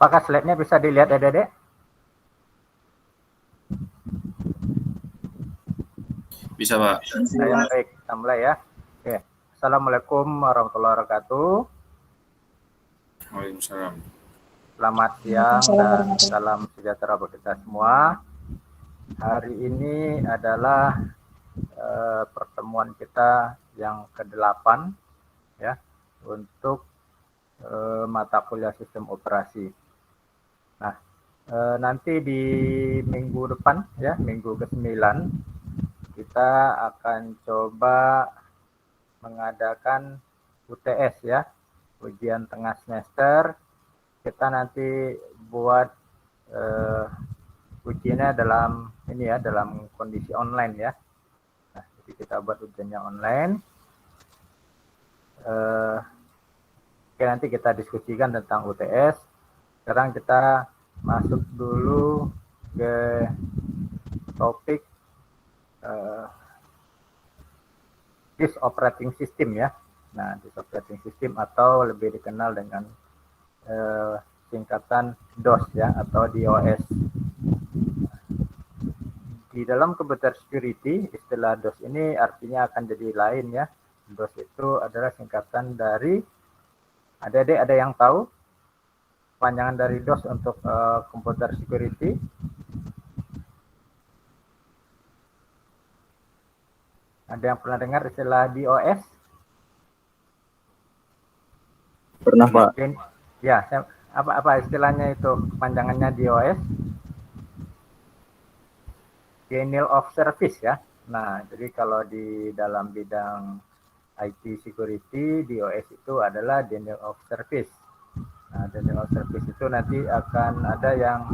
Apakah slide-nya bisa dilihat, Dede? Bisa, Pak. Baik, kita mulai ya. Oke. Assalamualaikum warahmatullahi wabarakatuh. Waalaikumsalam. Selamat siang dan salam sejahtera bagi kita semua. Hari ini adalah pertemuan kita yang ke-8 ya untuk mata kuliah sistem operasi. Nah, nanti di minggu depan ya, minggu ke-9 kita akan coba mengadakan UTS ya, ujian tengah semester. Kita nanti buat ujiannya dalam ini ya, dalam kondisi online ya. Nah, jadi kita buat ujiannya online. Oke, nanti kita diskusikan tentang UTS. Sekarang kita masuk dulu ke topik disk operating system ya. Nah, disk operating system atau lebih dikenal dengan singkatan DOS ya, atau DOS. Di dalam computer security, istilah DOS ini artinya akan jadi lain ya. DOS itu adalah singkatan dari, adik-adik ada yang tahu panjangan dari DOS untuk computer security? Ada yang pernah dengar istilah DOS? Pernah, Pak. Ya, apa istilahnya itu, panjangannya DOS? Denial of Service ya. Nah, jadi kalau di dalam bidang IT security, DOS itu adalah Denial of Service. Nah, Denial of Service itu nanti akan ada yang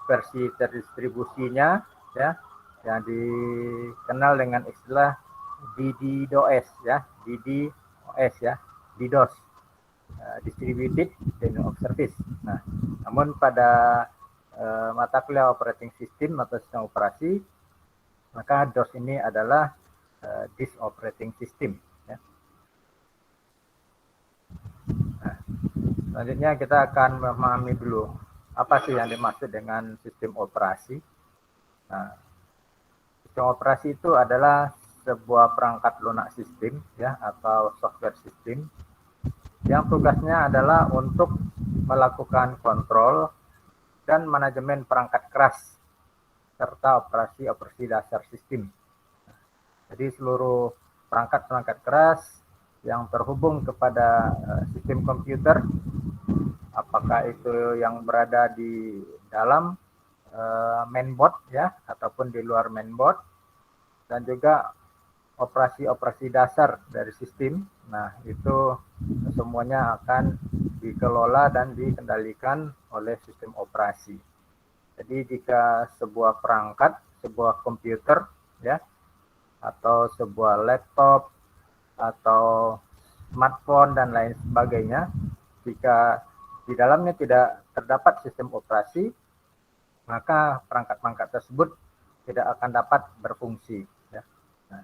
versi terdistribusinya ya, yang dikenal dengan istilah DDoS ya, DDoS ya, DDoS, Distributed Denial of Service. Nah, namun pada mata kuliah operating system atau sistem operasi, maka DOS ini adalah disk operating system. Ya. Nah, selanjutnya kita akan memahami dulu apa sih yang dimaksud dengan sistem operasi. Nah, sistem operasi itu adalah sebuah perangkat lunak sistem ya, atau software system yang tugasnya adalah untuk melakukan kontrol dan manajemen perangkat keras serta operasi dasar sistem. Jadi seluruh perangkat-perangkat keras yang terhubung kepada sistem komputer, apakah itu yang berada di dalam mainboard ya, ataupun di luar mainboard, dan juga operasi-operasi dasar dari sistem. Nah, itu semuanya akan dikelola dan dikendalikan oleh sistem operasi. Jadi jika sebuah perangkat, sebuah komputer ya, atau sebuah laptop atau smartphone dan lain sebagainya, jika di dalamnya tidak terdapat sistem operasi, maka perangkat-perangkat tersebut tidak akan dapat berfungsi. Ya. Nah,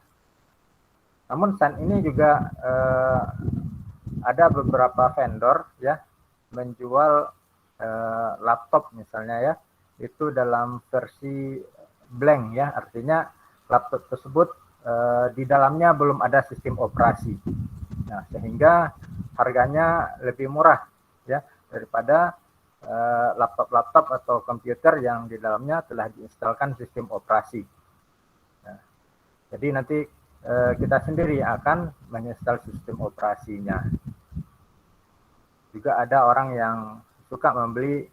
namun saat ini juga ada beberapa vendor ya menjual laptop misalnya ya, itu dalam versi blank ya, artinya laptop tersebut di dalamnya belum ada sistem operasi. Nah, sehingga harganya lebih murah ya daripada laptop-laptop atau komputer yang di dalamnya telah diinstalkan sistem operasi. Nah, jadi nanti kita sendiri akan menginstal sistem operasinya. Juga ada orang yang suka membeli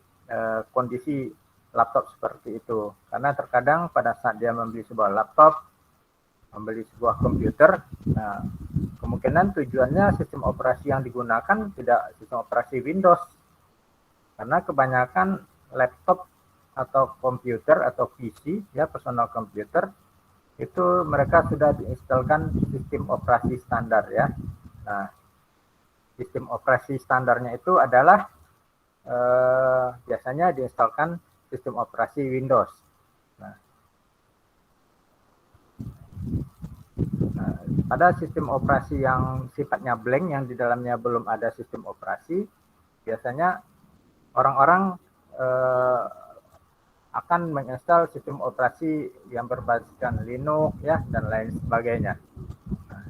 kondisi laptop seperti itu, karena terkadang pada saat dia membeli sebuah laptop, membeli sebuah komputer, nah kemungkinan tujuannya sistem operasi yang digunakan tidak sistem operasi Windows, karena kebanyakan laptop atau komputer atau PC ya, personal computer, itu mereka sudah diinstalkan sistem operasi standar ya. Nah, sistem operasi standarnya itu adalah biasanya diinstalkan sistem operasi Windows. Nah, pada sistem operasi yang sifatnya blank, yang di dalamnya belum ada sistem operasi, biasanya orang-orang akan menginstal sistem operasi yang berbasiskan Linux ya dan lain sebagainya. Nah,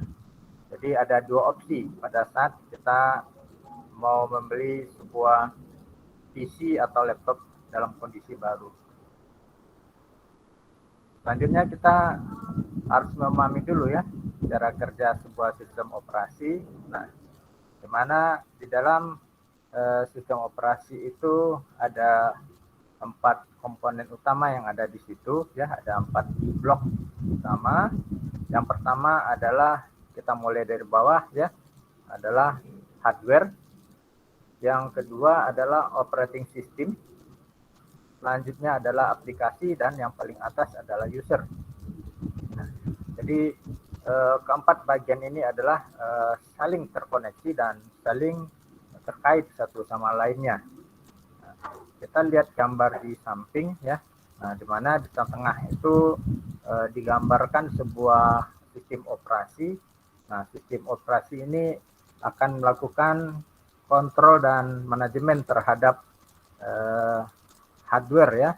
jadi ada dua opsi pada saat kita mau membeli sebuah PC atau laptop dalam kondisi baru. Selanjutnya kita harus memahami dulu ya cara kerja sebuah sistem operasi. Nah, di mana di dalam sistem operasi itu ada 4 komponen utama yang ada di situ ya, ada 4 blok utama. Yang pertama adalah kita mulai dari bawah ya, adalah hardware. Yang kedua adalah operating system. Selanjutnya adalah aplikasi dan yang paling atas adalah user. Nah, jadi keempat bagian ini adalah saling terkoneksi dan saling terkait satu sama lainnya. Kita lihat gambar di samping ya. Nah, di mana di tengah itu digambarkan sebuah sistem operasi. Nah, sistem operasi ini akan melakukan kontrol dan manajemen terhadap hardware ya,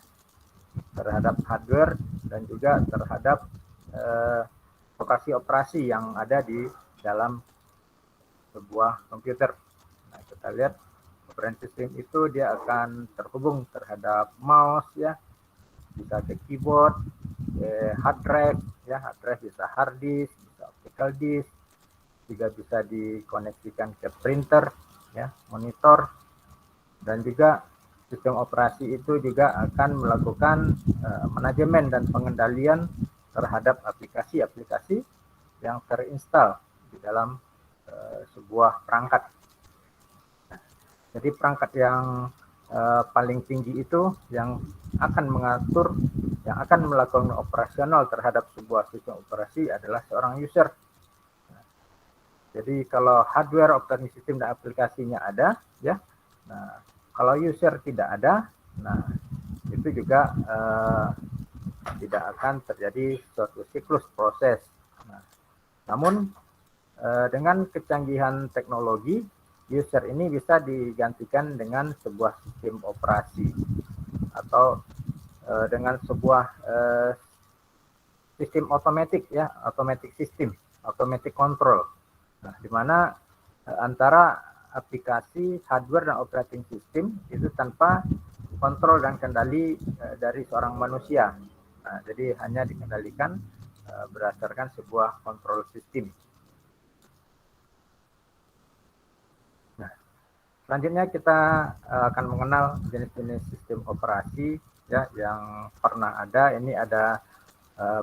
terhadap hardware dan juga terhadap operasi-operasi yang ada di dalam sebuah komputer. Nah, kita lihat operating system itu dia akan terhubung terhadap mouse ya, bisa ke keyboard, hard drive ya, hard drive bisa hard disk, bisa optical disk, juga bisa dikoneksikan ke printer ya, monitor, dan juga sistem operasi itu juga akan melakukan manajemen dan pengendalian terhadap aplikasi-aplikasi yang terinstal di dalam sebuah perangkat. Jadi perangkat yang paling tinggi itu yang akan mengatur, yang akan melakukan operasional terhadap sebuah sistem operasi adalah seorang user. Jadi kalau hardware, operating system dan aplikasinya ada, ya. Nah, kalau user tidak ada, nah itu juga tidak akan terjadi suatu siklus proses. Nah, namun dengan kecanggihan teknologi, user ini bisa digantikan dengan sebuah sistem operasi atau dengan sebuah sistem otomatis ya, automatic system, automatic control. Nah, di mana antara aplikasi, hardware dan operating system itu tanpa kontrol dan kendali dari seorang manusia. Nah, jadi hanya dikendalikan berdasarkan sebuah kontrol sistem. Selanjutnya kita akan mengenal jenis-jenis sistem operasi ya yang pernah ada. Ini ada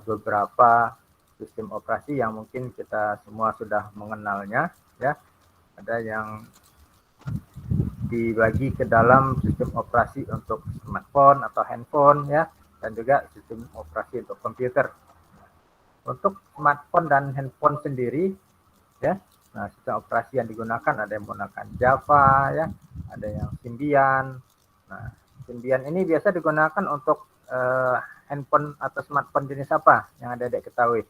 beberapa sistem operasi yang mungkin kita semua sudah mengenalnya ya. Ada yang dibagi ke dalam sistem operasi untuk smartphone atau handphone ya, dan juga sistem operasi untuk komputer. Untuk smartphone dan handphone sendiri ya, nah, sistem operasi yang digunakan ada yang menggunakan Java ya, ada yang Symbian. Nah, Symbian ini biasa digunakan untuk handphone atau smartphone jenis apa yang ada Dek ketahui?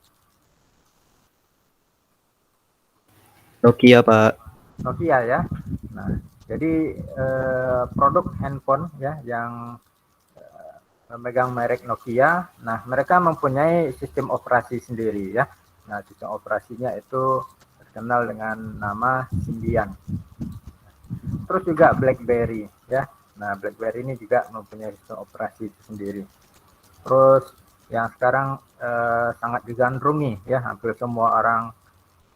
Nokia, Pak. Nokia ya. Nah, jadi produk handphone ya yang memegang merek Nokia. Nah, mereka mempunyai sistem operasi sendiri ya. Nah, sistem operasinya itu terkenal dengan nama Symbian. Terus juga BlackBerry ya. Nah, BlackBerry ini juga mempunyai sistem operasi sendiri. Terus yang sekarang sangat digandrungi ya, hampir semua orang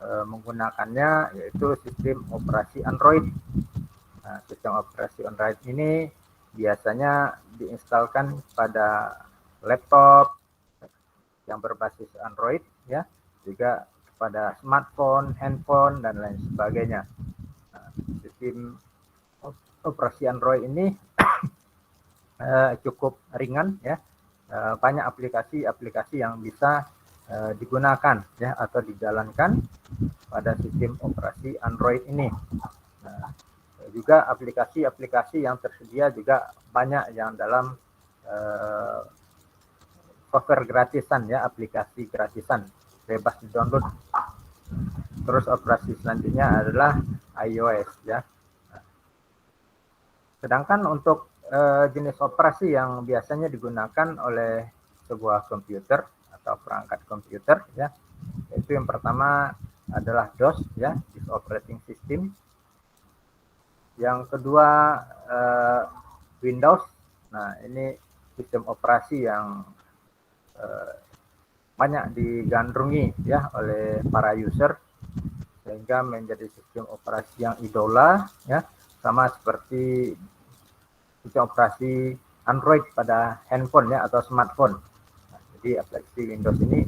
menggunakannya, yaitu sistem operasi Android. Nah, sistem operasi Android ini biasanya diinstalkan pada laptop yang berbasis Android ya, juga pada smartphone, handphone dan lain sebagainya. Nah, sistem operasi Android ini cukup ringan ya, banyak aplikasi-aplikasi yang bisa digunakan ya atau dijalankan pada sistem operasi Android ini. Nah, juga aplikasi-aplikasi yang tersedia juga banyak yang dalam software gratisan ya, aplikasi gratisan bebas di-download. Terus operasi selanjutnya adalah iOS ya. Sedangkan untuk jenis operasi yang biasanya digunakan oleh sebuah komputer atau perangkat komputer, ya, yaitu yang pertama adalah DOS, ya, Disk Operating System. Yang kedua Windows. Nah, ini sistem operasi yang banyak digandrungi, ya, oleh para user, sehingga menjadi sistem operasi yang idola, ya, sama seperti sistem operasi Android pada handphone, ya, atau smartphone. Nah, jadi aplikasi Windows ini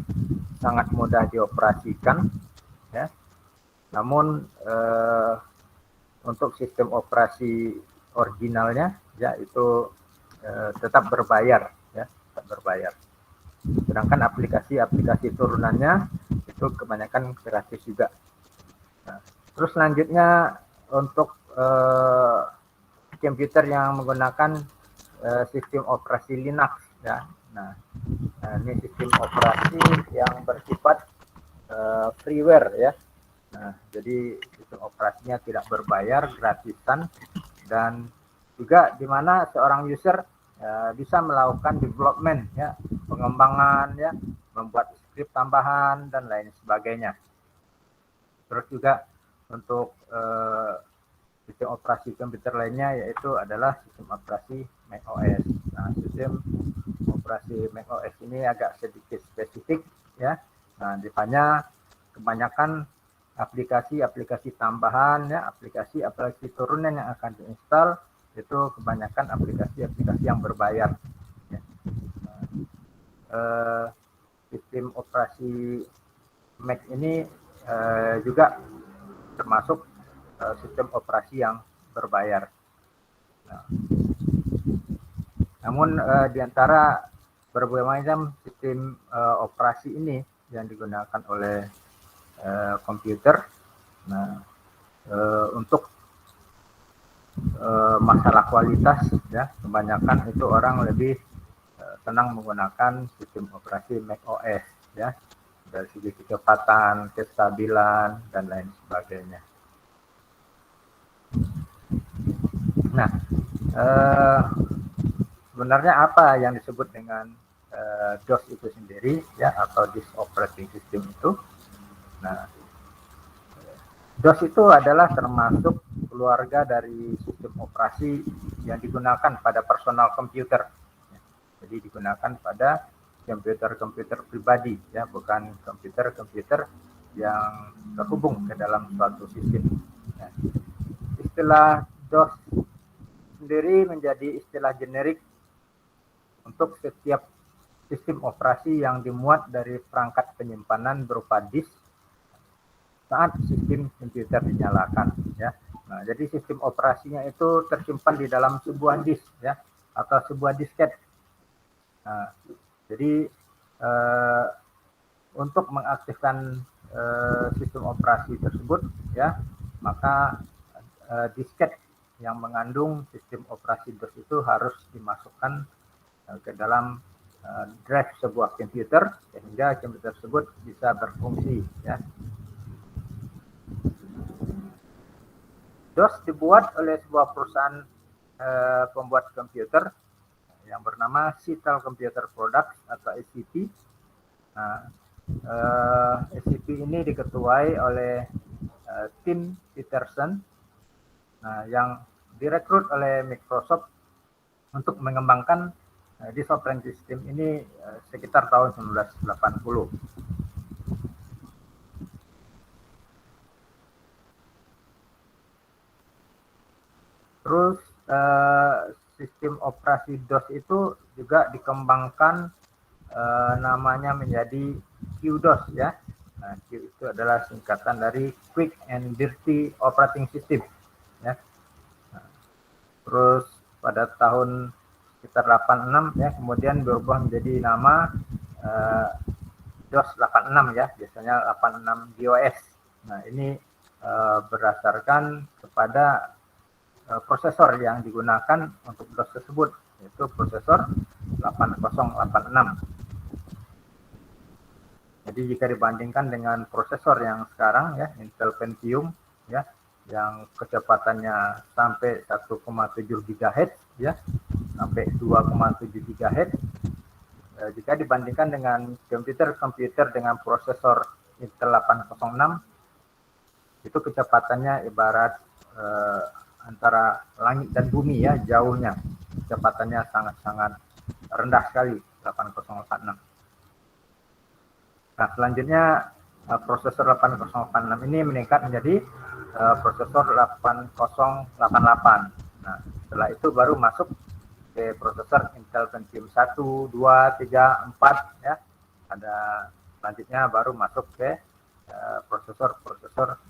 sangat mudah dioperasikan, ya. Namun untuk sistem operasi originalnya, ya, itu tetap berbayar, ya, tetap berbayar. Sedangkan aplikasi-aplikasi turunannya itu kebanyakan gratis juga. Nah, terus selanjutnya untuk komputer yang menggunakan sistem operasi Linux, ya. Nah, ini sistem operasi yang bersifat freeware, ya. Nah, jadi sistem operasinya tidak berbayar, gratisan, dan juga di mana seorang user bisa melakukan development, ya, pengembangan, ya, membuat script tambahan dan lain sebagainya. Terus juga untuk sistem operasi komputer lainnya yaitu adalah sistem operasi macOS. Nah, sistem operasi macOS ini agak sedikit spesifik, ya. Nah, hanya kebanyakan aplikasi-aplikasi tambahan, ya, aplikasi turunan yang akan diinstal itu kebanyakan aplikasi-aplikasi yang berbayar, ya. Sistem operasi Mac ini juga termasuk sistem operasi yang berbayar. Nah, namun di antara berbagai macam sistem operasi ini yang digunakan oleh komputer, nah, untuk masalah kualitas, ya, kebanyakan itu orang lebih senang menggunakan sistem operasi macOS, ya, dari segi kecepatan, kestabilan, dan lain sebagainya. Nah, sebenarnya apa yang disebut dengan DOS itu sendiri, ya, atau Disk Operating System itu? Nah, DOS itu adalah termasuk keluarga dari sistem operasi yang digunakan pada personal komputer. Jadi digunakan pada komputer-komputer pribadi, ya, bukan komputer-komputer yang terhubung ke dalam suatu sistem. Nah, istilah DOS sendiri menjadi istilah generik untuk setiap sistem operasi yang dimuat dari perangkat penyimpanan berupa disk saat sistem komputer dinyalakan, ya. Nah, jadi sistem operasinya itu tersimpan di dalam sebuah disk, ya, atau sebuah disket. Nah, jadi untuk mengaktifkan sistem operasi tersebut, ya, maka disket yang mengandung sistem operasi DOS itu harus dimasukkan ke dalam drive sebuah komputer sehingga komputer tersebut bisa berfungsi, ya. DOS dibuat oleh sebuah perusahaan pembuat komputer yang bernama Cital Computer Products atau SCP. Nah, SCP ini diketuai oleh Tim Peterson, yang direkrut oleh Microsoft untuk mengembangkan Disk Operating System ini sekitar tahun 1980. Terus sistem operasi DOS itu juga dikembangkan namanya menjadi QDOS, ya. Nah, Q itu adalah singkatan dari Quick and Dirty Operating System, ya. Nah, terus pada tahun sekitar 86, ya, kemudian berubah menjadi nama DOS 86, ya, biasanya 86 DOS. Nah, ini berdasarkan kepada prosesor yang digunakan untuk DOS tersebut, yaitu prosesor 8086. Jadi jika dibandingkan dengan prosesor yang sekarang, ya, Intel Pentium, ya, yang kecepatannya sampai 1,7 GHz ya, sampai 2,7 GHz. Jika dibandingkan dengan komputer dengan prosesor Intel 806, itu kecepatannya ibarat antara langit dan bumi ya, jauhnya. Kecepatannya sangat-sangat rendah sekali, 8086. Nah, selanjutnya prosesor 8086 ini meningkat menjadi prosesor 8088. Nah, setelah itu baru masuk ke prosesor Intel Pentium 1, 2, 3, 4 ya. Ada selanjutnya baru masuk ke prosesor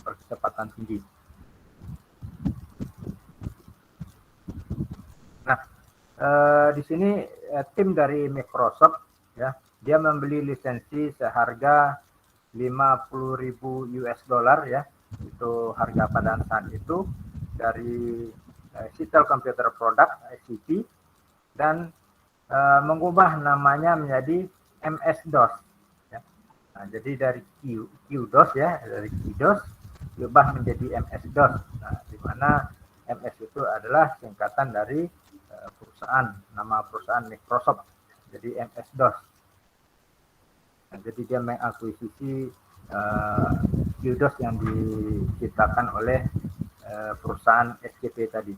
berkecepatan tinggi. Nah, di sini tim dari Microsoft ya, dia membeli lisensi seharga 50.000 US dollar ya, itu harga pada saat itu dari Citel Computer Product (CP) dan mengubah namanya menjadi MS-DOS. Ya. Nah, jadi dari QDOS ya, dari QDOS diubah menjadi MS-DOS. Nah, di mana MS itu adalah singkatan dari nama perusahaan Microsoft, jadi MS-DOS. Nah, jadi dia mengakuisisi QDOS yang diciptakan oleh perusahaan SCP tadi.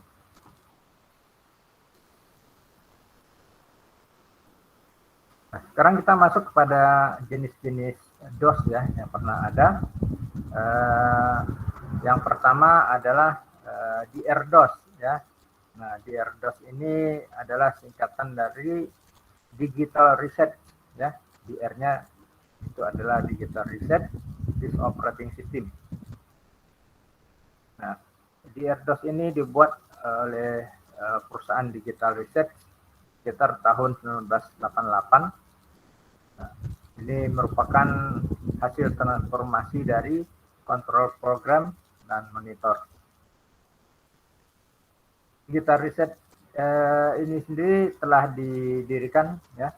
Nah, sekarang kita masuk kepada jenis-jenis DOS ya yang pernah ada. Yang pertama adalah DR-DOS ya. Nah, DR-DOS ini adalah singkatan dari Digital Reset ya. DR-nya itu adalah Digital Reset Disk Operating System. Nah, DR-DOS ini dibuat oleh perusahaan Digital Reset sekitar tahun 1988. Nah, ini merupakan hasil transformasi dari kontrol program dan monitor. Digital Reset ini sendiri telah didirikan ya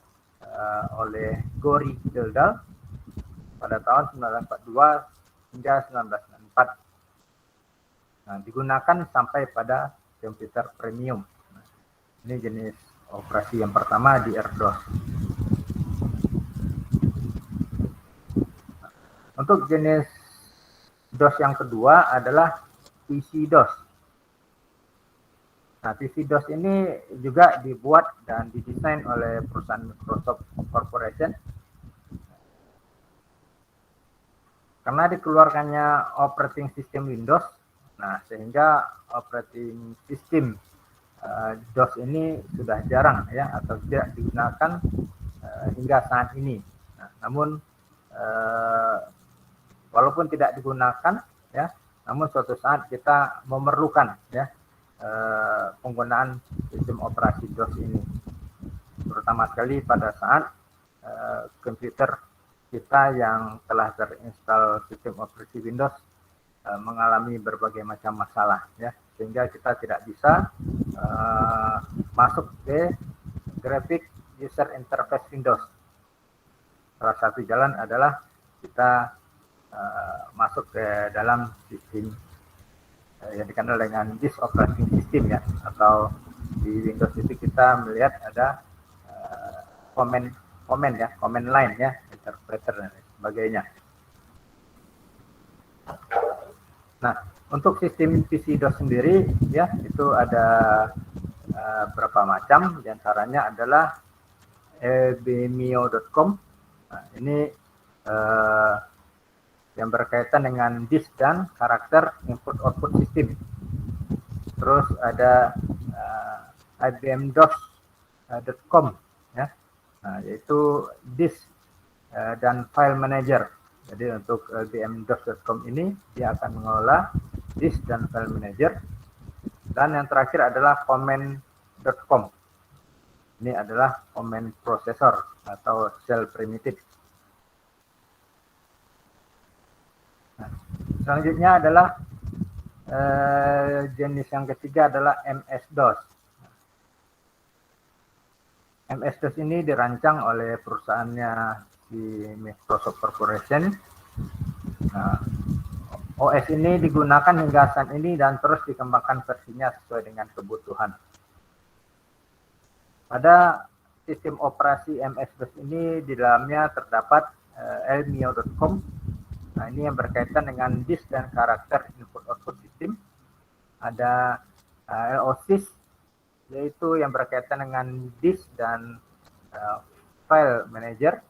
oleh Gori Geldal pada tahun 1942 hingga 1994. Nah, digunakan sampai pada komputer premium. Nah, ini jenis operasi yang pertama di DR-DOS. Untuk jenis DOS yang kedua adalah PC-DOS. Nah, PC-DOS ini juga dibuat dan didesain oleh perusahaan Microsoft Corporation. Karena dikeluarkannya operating system Windows, nah sehingga operating system DOS ini sudah jarang ya atau tidak digunakan hingga saat ini. Nah, namun walaupun tidak digunakan ya, namun suatu saat kita memerlukan ya penggunaan sistem operasi DOS ini, terutama sekali pada saat komputer kita yang telah terinstall sistem operasi Windows mengalami berbagai macam masalah ya, sehingga kita tidak bisa masuk ke graphic user interface Windows. Salah satu jalan adalah kita masuk ke dalam sistem yang dikenal dengan disk operating system ya, atau di Windows itu kita melihat ada command line ya, interpreter dan sebagainya. Nah, untuk sistem PC-DOS sendiri ya, itu ada berapa macam, diantaranya adalah ebmio.com. Nah, ini yang berkaitan dengan disk dan karakter input-output sistem. Terus ada ibmdos.com ya, nah, yaitu disk dan file manager. Jadi untuk ibmdos.com ini dia akan mengelola disk dan file manager. Dan yang terakhir adalah command.com. Ini adalah command processor atau shell primitive. Nah, selanjutnya adalah jenis yang ketiga adalah MS-DOS. MS-DOS ini dirancang oleh perusahaannya di Microsoft Corporation. Nah, OS ini digunakan hingga saat ini dan terus dikembangkan versinya sesuai dengan kebutuhan. Pada sistem operasi MS-DOS ini di dalamnya terdapat elmio.com. Nah, ini yang berkaitan dengan disk dan karakter input-output sistem. Ada LOSIS, yaitu yang berkaitan dengan disk dan file manager.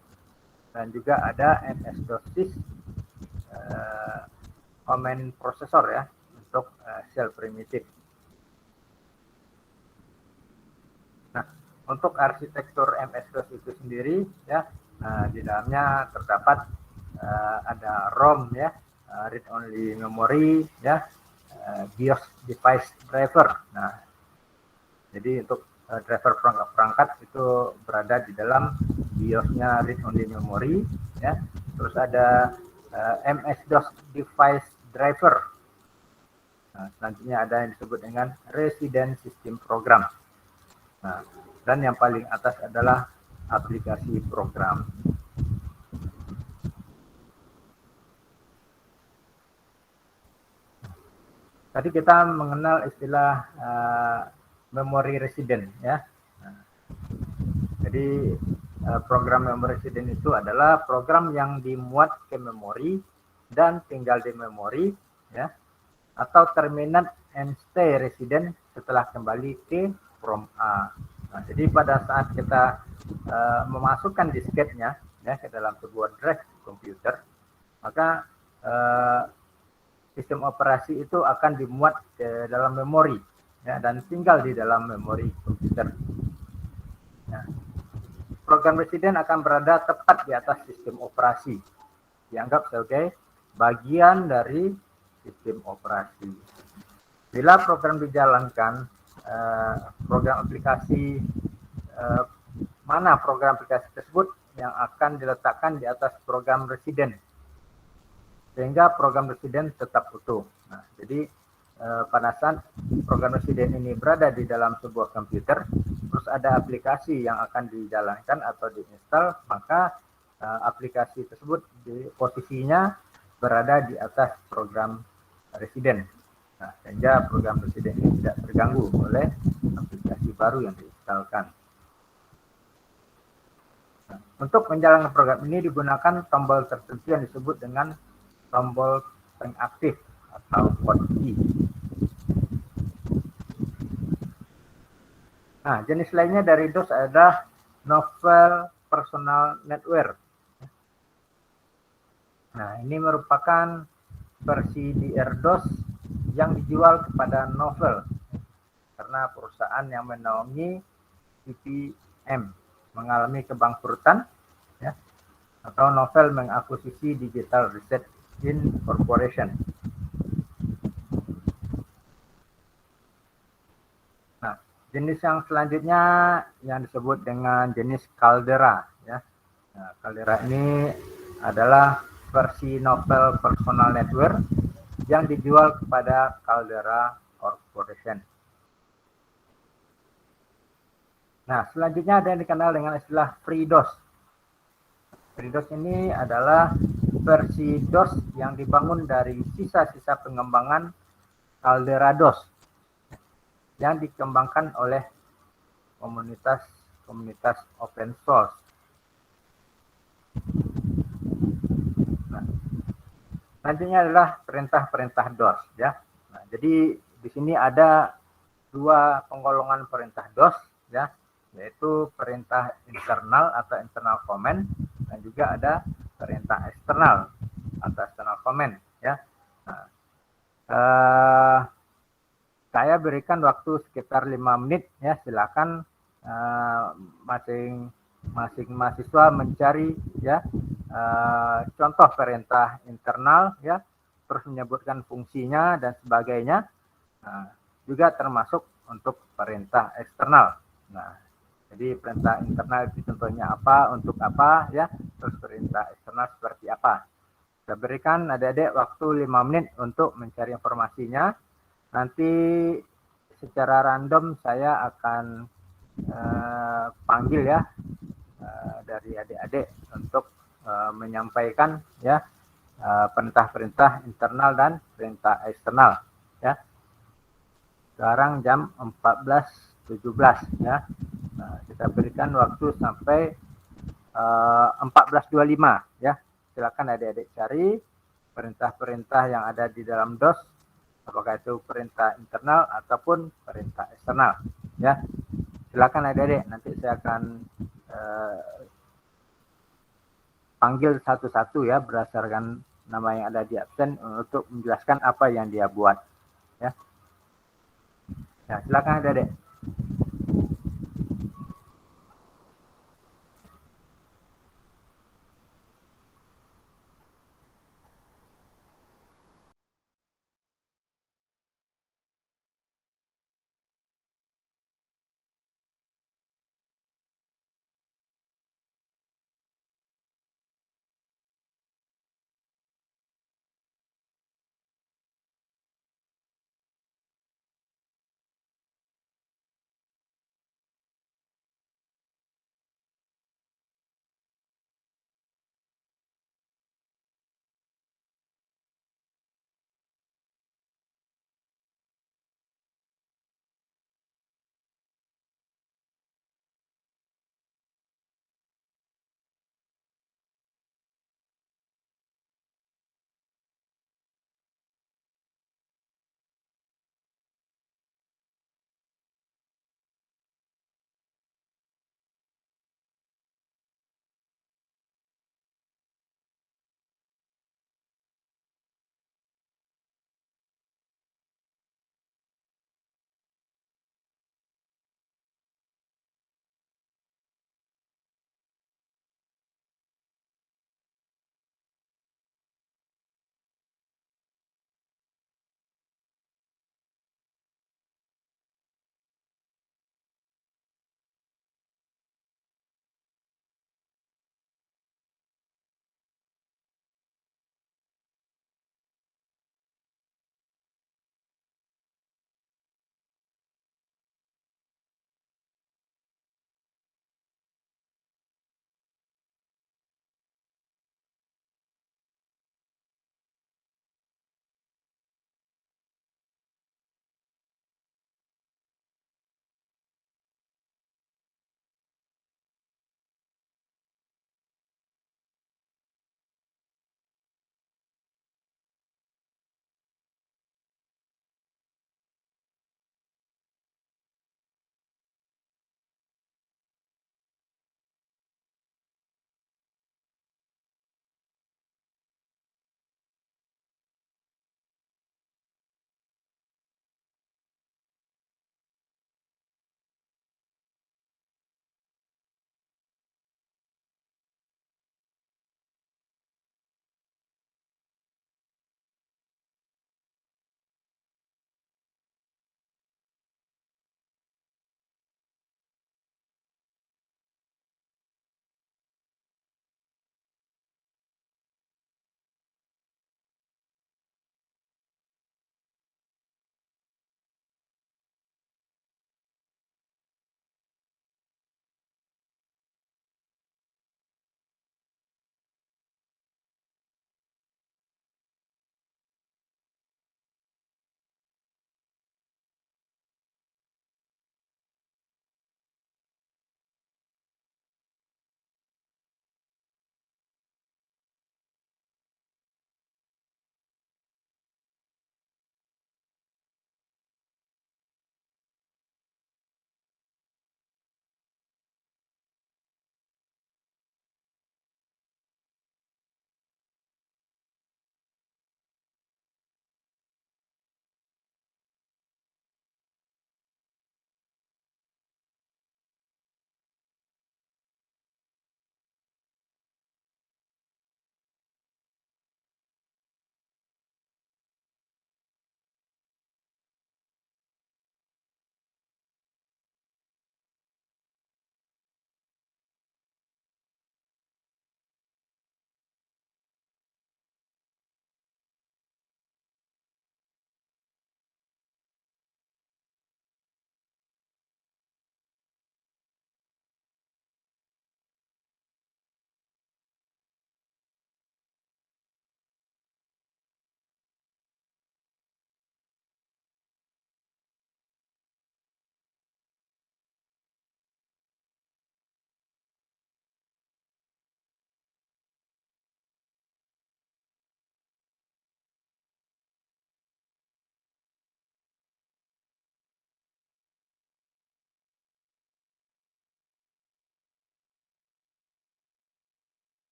Dan juga ada MS-DOSIS, command processor ya, untuk shell primitive. Nah, untuk arsitektur MS-DOS itu sendiri ya, di dalamnya terdapat ada ROM ya, read only memory ya, BIOS device driver. Nah, jadi untuk driver perangkat itu berada di dalam BIOS-nya read only memory ya. Terus ada MS-DOS device driver. Nah, selanjutnya ada yang disebut dengan resident system program. Nah, dan yang paling atas adalah aplikasi program. Tadi kita mengenal istilah memory resident ya. Nah, jadi program memory resident itu adalah program yang dimuat ke memori dan tinggal di memori ya, atau terminate and stay resident setelah kembali ke from A. Nah, jadi pada saat kita memasukkan disketnya ya ke dalam sebuah drive komputer, maka sistem operasi itu akan dimuat ke dalam memori ya, dan tinggal di dalam memori komputer. Nah, program resident akan berada tepat di atas sistem operasi, dianggap sebagai bagian dari sistem operasi. Bila program dijalankan, program aplikasi mana program aplikasi tersebut yang akan diletakkan di atas program resident, sehingga program resident tetap utuh. Nah, jadi pada saat program resident ini berada di dalam sebuah komputer, terus ada aplikasi yang akan dijalankan atau diinstal, maka aplikasi tersebut di posisinya berada di atas program resident. Nah, sehingga program resident ini tidak terganggu oleh aplikasi baru yang diinstalkan. Nah, untuk menjalankan program ini digunakan tombol tertentu yang disebut dengan tombol pengaktif atau hotkey. Nah, jenis lainnya dari DOS adalah Novel Personal Network. Nah, ini merupakan versi DR-DOS yang dijual kepada Novell karena perusahaan yang menaungi IBM mengalami kebangkrutan ya, atau Novell mengakuisisi Digital Research Corporation. Nah, jenis yang selanjutnya yang disebut dengan jenis Caldera ya. Nah, Caldera ini adalah versi Novell Personal Network yang dijual kepada Caldera Corporation. Nah, selanjutnya ada yang dikenal dengan istilah FreeDOS. FreeDOS ini adalah versi DOS yang dibangun dari sisa-sisa pengembangan Caldera DOS yang dikembangkan oleh komunitas open source. Nah, selanjutnya adalah perintah-perintah DOS ya. Nah, jadi di sini ada dua penggolongan perintah DOS ya, yaitu perintah internal atau internal command, dan juga ada perintah eksternal atau external command ya. Nah, saya berikan waktu sekitar 5 menit ya, silakan masing mahasiswa mencari ya contoh perintah internal ya, terus menyebutkan fungsinya dan sebagainya. Nah, juga termasuk untuk perintah eksternal. Nah, jadi perintah internal itu contohnya apa, untuk apa ya, terus perintah eksternal seperti apa. Saya berikan adik-adik waktu 5 menit untuk mencari informasinya. Nanti secara random saya akan panggil ya dari adik-adik untuk menyampaikan ya perintah-perintah internal dan perintah eksternal ya. Sekarang jam 14.17 ya. Nah, kita berikan waktu sampai 14.25 ya. Silakan adik-adik cari perintah-perintah yang ada di dalam DOS, apakah itu perintah internal ataupun perintah eksternal ya. Silakan adik-adik, nanti saya akan panggil satu-satu ya berdasarkan nama yang ada di absen untuk menjelaskan apa yang dia buat ya. Ya, silakan adik-adik.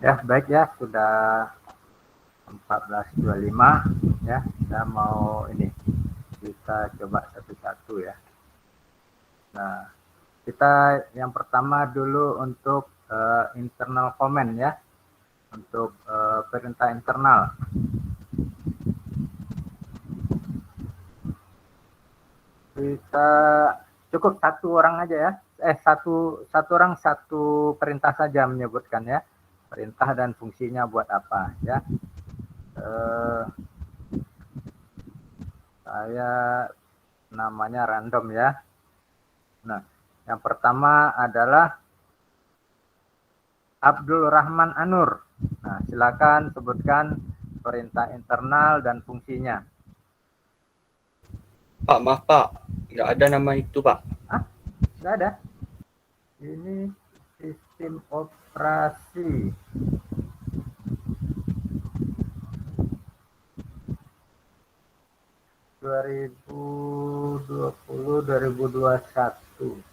Ya, baik ya, sudah 14.25 ya. Kita mau ini, kita coba satu-satu ya. Nah, kita yang pertama dulu untuk internal comment ya. Untuk perintah internal. Kita cukup satu orang aja ya. Satu orang satu perintah saja menyebutkan ya. Perintah dan fungsinya buat apa ya. Saya namanya random ya. Nah, yang pertama adalah Abdul Rahman Anur. Nah, silakan sebutkan perintah internal dan fungsinya. Pak, maaf Pak, nggak ada nama itu Pak. Nggak ada. Ini sistem operasi. (2020 2021).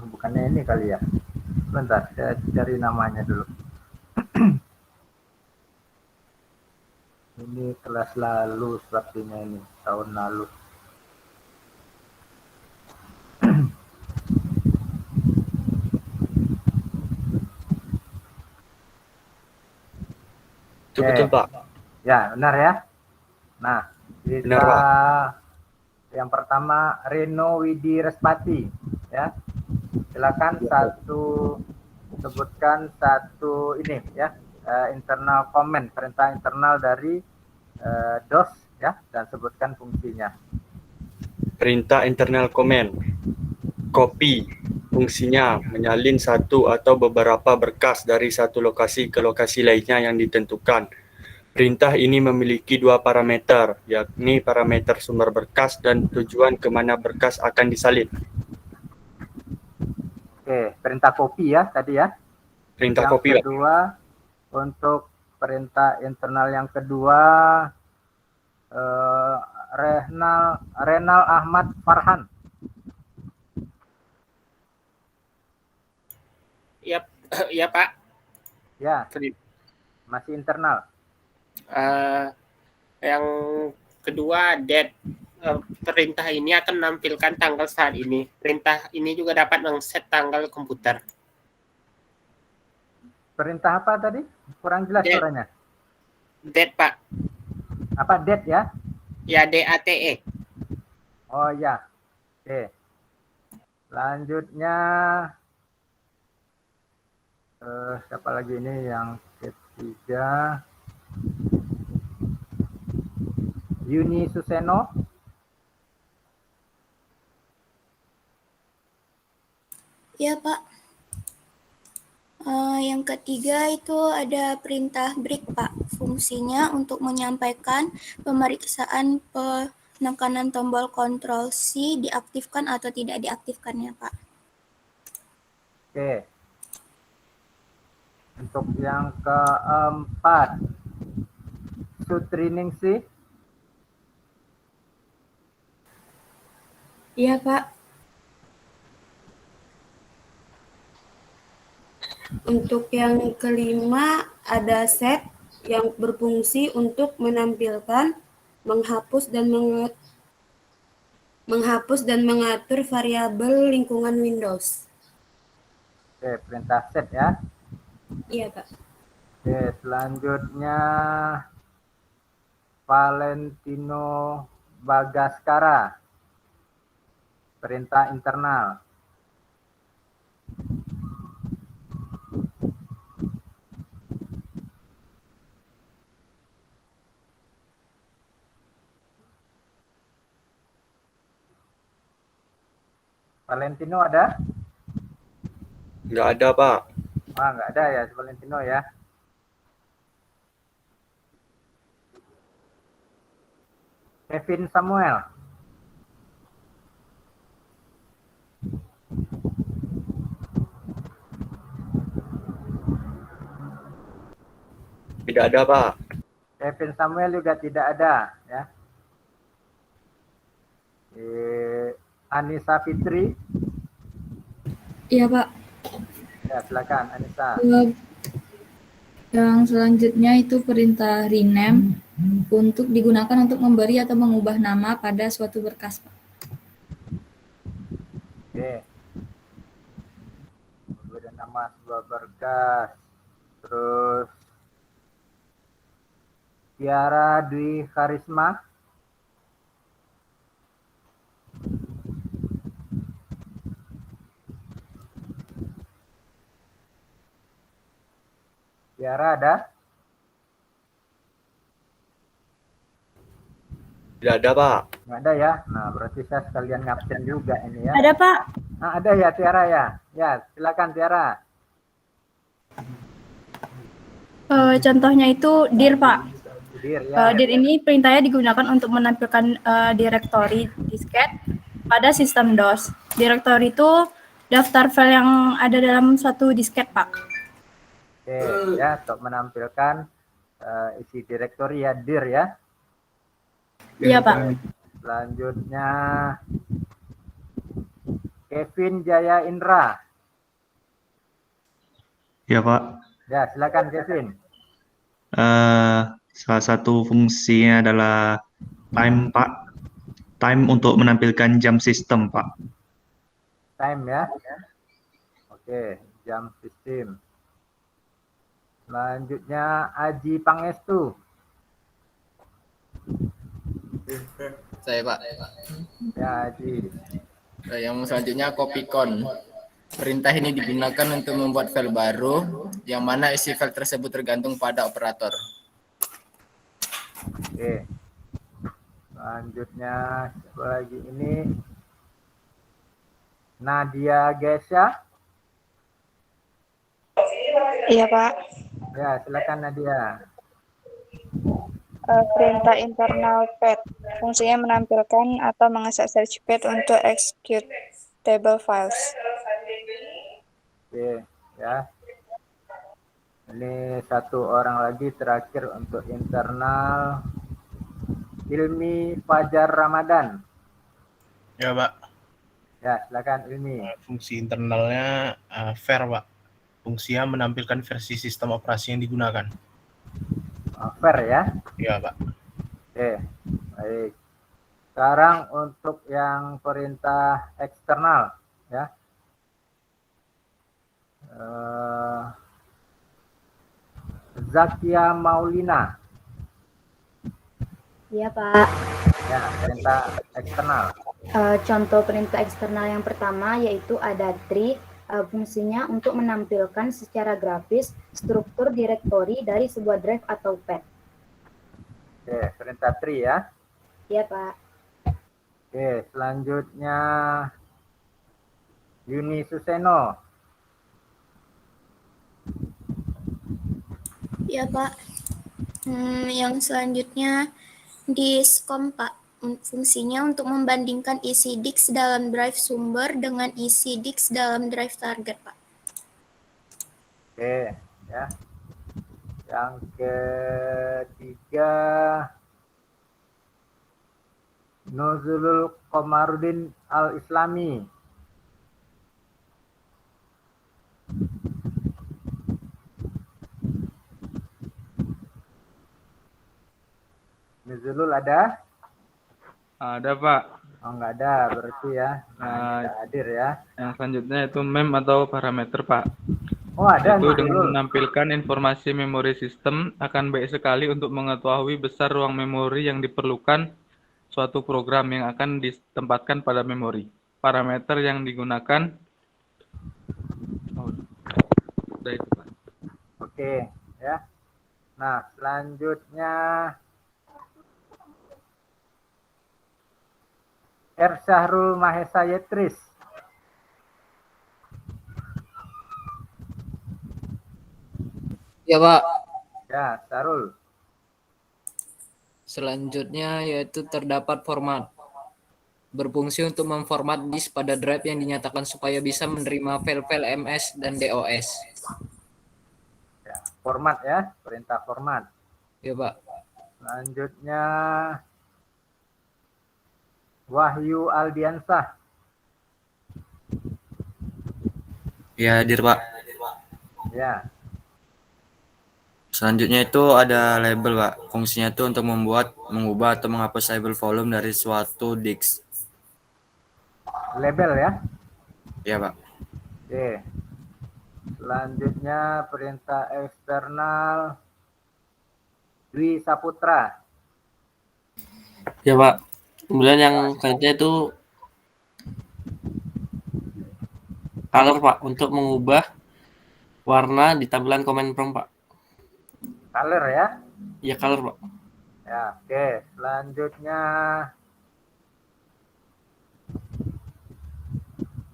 Bukannya ini kali ya. Bentar, saya cari namanya dulu. Ini kelas lalu sepertinya ini, tahun lalu. Itu betul Pak. Ya, benar ya. Nah, kita Benar, Pak. yang pertama Reno Widi Respati ya. Silakan sebutkan satu ini ya, internal comment, perintah internal dari DOS ya, dan sebutkan fungsinya. Perintah internal comment. Copy. Fungsinya menyalin satu atau beberapa berkas dari satu lokasi ke lokasi lainnya yang ditentukan. Perintah ini memiliki dua parameter, yakni parameter sumber berkas dan tujuan ke mana berkas akan disalin. Oke, perintah copy ya tadi ya. Perintah Yang copy, Pak. kedua, untuk perintah internal yang kedua, Renal Ahmad Farhan. Ya Pak. Ya, masih internal. Yang kedua, date. Perintah ini akan menampilkan tanggal saat ini. Perintah ini juga dapat mengset tanggal komputer. Perintah apa tadi? Kurang jelas suaranya. Date, Pak. Apa date ya? Ya, DATE. Oh ya. Oke. Selanjutnya siapa lagi ini yang ketiga? Yuni Suseno. Ya Pak. Yang ketiga itu ada perintah break Pak. Fungsinya untuk menyampaikan pemeriksaan penekanan tombol Ctrl C diaktifkan atau tidak diaktifkannya Pak. Oke. Untuk yang keempat, Sutriningsih. Iya Pak. Untuk yang kelima ada set yang berfungsi untuk menampilkan, menghapus dan mengatur variabel lingkungan Windows. Oke, perintah set ya. Iya Pak. Oke, selanjutnya Valentino Bagaskara. Perintah internal. Valentino ada? Nggak ada, Pak. Nggak ada ya Valentino ya. Kevin Samuel. Tidak ada, Pak. Kevin Samuel juga tidak ada, ya. Anissa Fitri, Iya Pak. ya silakan Anissa. Yang selanjutnya itu perintah rename untuk digunakan untuk memberi atau mengubah nama pada suatu berkas, Pak. Oke. Kemudian nama sebuah berkas. Terus Tiara Dwi Karisma. Tiara ada? Tidak ada, Pak. Nggak ada ya? Nah, berarti saya sekalian ngabsen juga ini ya. Ada Pak. Nah, ada ya Tiara ya? Ya, silakan Tiara. Contohnya itu dir Pak. Dir ya. Dir ini perintahnya digunakan untuk menampilkan direktori disket pada sistem DOS. Direktori itu daftar file yang ada dalam satu disket Pak. Oke, ya untuk menampilkan isi direktori ya dir ya. Iya Pak. Selanjutnya Kevin Jaya Indra. Ya Pak, Ya, silakan Kevin. salah satu fungsinya adalah time Pak, time untuk menampilkan jam sistem Pak. Time ya. Oke, jam sistem. Selanjutnya Aji Pangestu. Saya Pak. Ya, Aji. Yang selanjutnya copycon. Perintah ini digunakan untuk membuat file baru, yang mana isi file tersebut tergantung pada operator. Oke. Selanjutnya siapa lagi ini? Nadia Gesha. Iya Pak. Ya, silakan Nadia. Perintah internal pad. Fungsinya menampilkan atau mengakses search pad untuk executable files. Oke, ya. Ini satu orang lagi terakhir untuk internal. Ilmi Fajar Ramadan. Ya Pak, Ya, silakan Ilmi. fungsi internalnya fair Pak. Fungsinya menampilkan versi sistem operasi yang digunakan. Fair ya. Ya Pak. Oke, baik. Sekarang untuk yang perintah eksternal, ya. Zakia Maulina. Iya Pak. Ya, perintah eksternal. Contoh perintah eksternal yang pertama yaitu ada tree. Fungsinya untuk menampilkan secara grafis struktur direktori dari sebuah drive atau pad. Oke, perintah tree ya. Iya Pak. Oke, selanjutnya Yuni Suseno. Ya Pak. Yang selanjutnya diskom Pak. Fungsinya untuk membandingkan isi disk dalam drive sumber dengan isi disk dalam drive target Pak. Oke, ya. Yang ketiga Nuzulul Komarudin Al-Islami. Nuzulul ada? Ada Pak. Oh, nggak ada berarti ya. Nah, tidak hadir ya. Yang selanjutnya itu mem atau parameter Pak. Oh, ada Itu dengan Nuzulul. menampilkan informasi memori sistem akan baik sekali untuk mengetahui besar ruang memori yang diperlukan suatu program yang akan ditempatkan pada memori. Parameter yang digunakan. Oh, udah itu Pak. Oke, ya. Nah, selanjutnya Syahrul Mahesa Yetris. Ya Pak. Ya, Syahrul. Selanjutnya yaitu terdapat format. Berfungsi untuk memformat disk pada drive yang dinyatakan supaya bisa menerima file-file MS dan DOS. Ya, format ya, perintah format. Ya, Pak. Selanjutnya Wahyu Aldiansah. Ya, hadir, Pak. Ya, Selanjutnya itu ada label, Pak. Fungsinya itu untuk membuat, mengubah, atau menghapus label volume dari suatu disk. label ya. Ya, Pak. Oke. Selanjutnya perintah eksternal Dwi Saputra. Ya Pak. Kemudian yang selanjutnya itu color Pak, untuk mengubah warna di tampilan command prompt Pak. Color ya. Ya color Pak. Ya, oke. Selanjutnya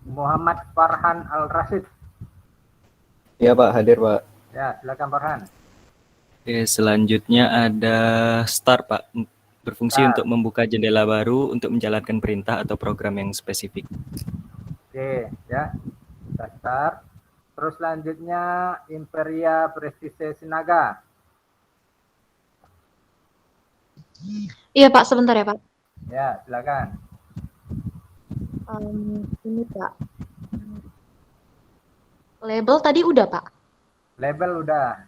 Muhammad Farhan Al-Rasyid. Ya Pak, hadir Pak. Ya, silakan Farhan. Oke, selanjutnya ada start Pak, berfungsi Start. untuk membuka jendela baru untuk menjalankan perintah atau program yang spesifik. Oke, ya. Kita start. Terus selanjutnya Imperia Prestige Sinaga. Iya Pak, sebentar ya Pak. Ya, silakan. Ini Pak. Label tadi udah Pak. Label udah.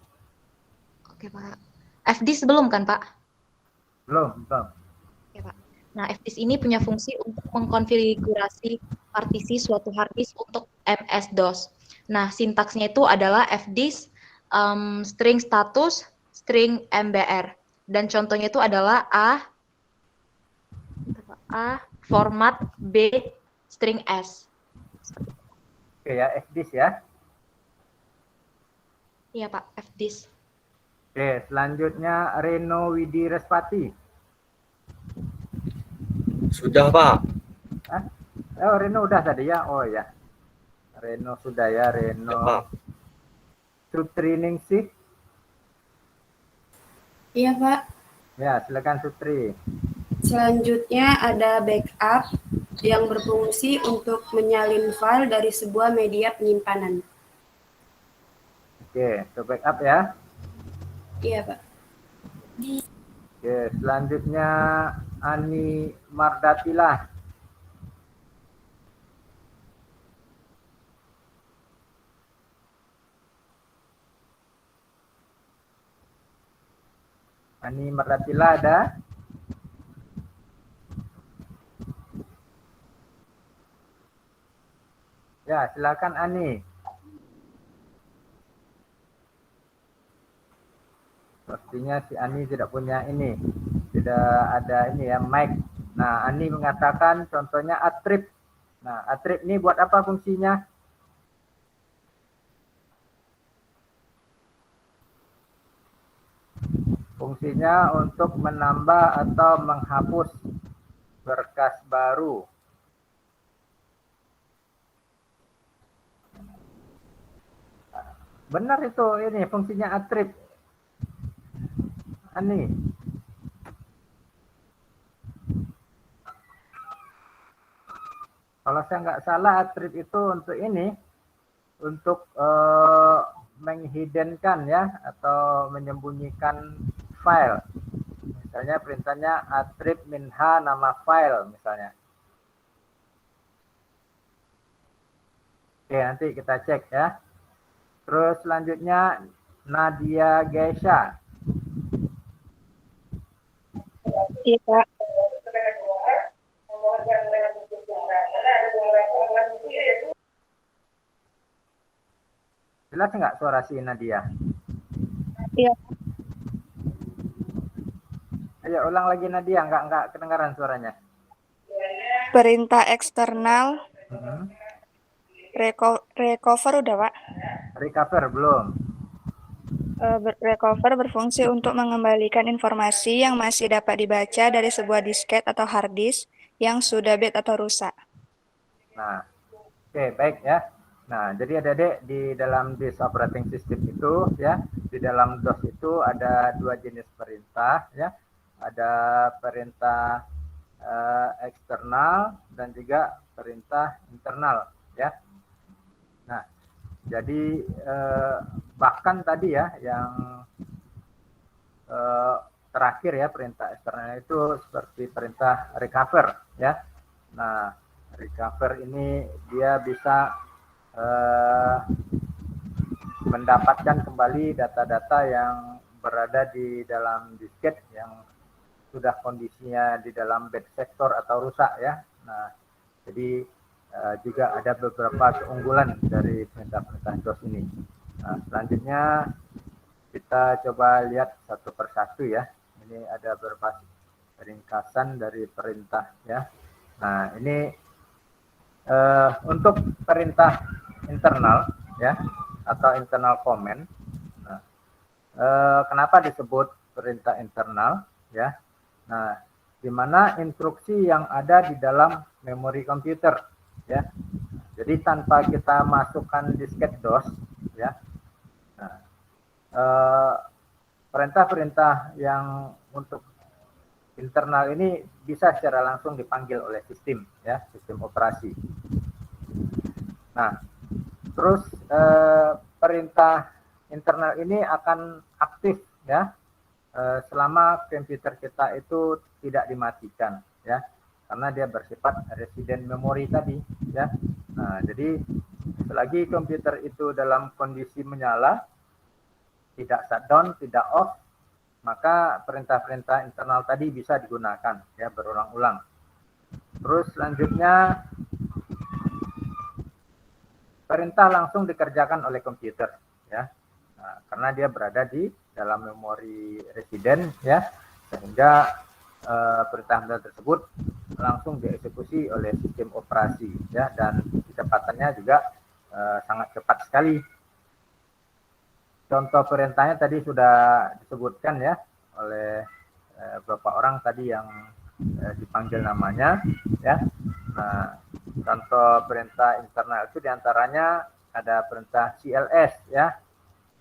Oke Pak. FDIS belum kan Pak? Belum. Oke Pak. Nah, FDIS ini punya fungsi untuk mengkonfigurasi partisi suatu harddisk untuk MS-DOS. Nah, sintaksnya itu adalah FDIS string status, string MBR. Dan contohnya itu adalah A format, B string S. Oke ya, FDIS ya. Iya Pak, FDIS. Oke, selanjutnya Reno Widi Respati. Sudah, Pak. Hah? Oh, Reno udah tadi ya. Oh ya. Reno sudah ya, Reno. Sutri Ningsih. Iya, Pak. Ya, silakan Sutri. Selanjutnya ada backup yang berfungsi untuk menyalin file dari sebuah media penyimpanan. Oke, itu backup ya. Iya, Pak. Oke, selanjutnya Ani Mardatilah. Ani Mardatilah ada? Ya, silakan Ani. Sepertinya si Ani tidak punya ini. Tidak ada ini ya, mic. Nah, Ani mengatakan contohnya attrib. Nah, attrib ini buat apa fungsinya? Fungsinya untuk menambah atau menghapus berkas baru. Benar itu, ini fungsinya attrib. Ani. Kalau saya nggak salah, attrib itu untuk ini, untuk menghiddenkan ya, atau menyembunyikan file. Misalnya perintahnya attrib minha nama file misalnya. Oke, nanti kita cek ya. Terus selanjutnya Nadia Geisha. Iya, Pak. Jelas nggak suara si Nadia? Iya. Ayo ulang lagi Nadia, nggak kedengaran suaranya. Perintah eksternal recover udah, Pak. Recover belum? Recover berfungsi untuk mengembalikan informasi yang masih dapat dibaca dari sebuah disket atau hard disk yang sudah bad atau rusak. Nah, oke, baik ya. Nah, jadi adik-adik di dalam disk operating system itu ya, di dalam DOS itu ada dua jenis perintah ya. Ada perintah eksternal dan juga perintah internal ya. Nah, jadi bahkan tadi ya yang terakhir ya perintah eksternal itu seperti perintah recover ya. Nah, recover ini dia bisa mendapatkan kembali data-data yang berada di dalam disket yang sudah kondisinya di dalam bad sector atau rusak ya. Nah, jadi juga ada beberapa keunggulan dari perintah-perintah DOS ini. Nah, selanjutnya kita coba lihat satu persatu ya. Ini ada beberapa ringkasan dari perintah ya. Nah, ini untuk perintah internal ya atau internal command. Nah, kenapa disebut perintah internal ya? Nah, di mana instruksi yang ada di dalam memori komputer ya. Jadi tanpa kita masukkan disket DOS ya. Nah, perintah-perintah yang untuk internal ini bisa secara langsung dipanggil oleh sistem ya, sistem operasi. Nah, terus perintah internal ini akan aktif ya selama komputer kita itu tidak dimatikan ya, karena dia bersifat resident memory tadi ya. Nah, jadi selagi komputer itu dalam kondisi menyala, tidak shutdown, tidak off, maka perintah-perintah internal tadi bisa digunakan ya berulang-ulang. Terus selanjutnya perintah langsung dikerjakan oleh komputer ya. Nah, karena dia berada di dalam memori resident ya, sehingga perintah tersebut langsung dieksekusi oleh sistem operasi ya, dan kecepatannya juga sangat cepat sekali. Contoh perintahnya tadi sudah disebutkan ya oleh beberapa orang tadi yang dipanggil namanya ya. Nah, contoh perintah internal itu diantaranya ada perintah CLS ya.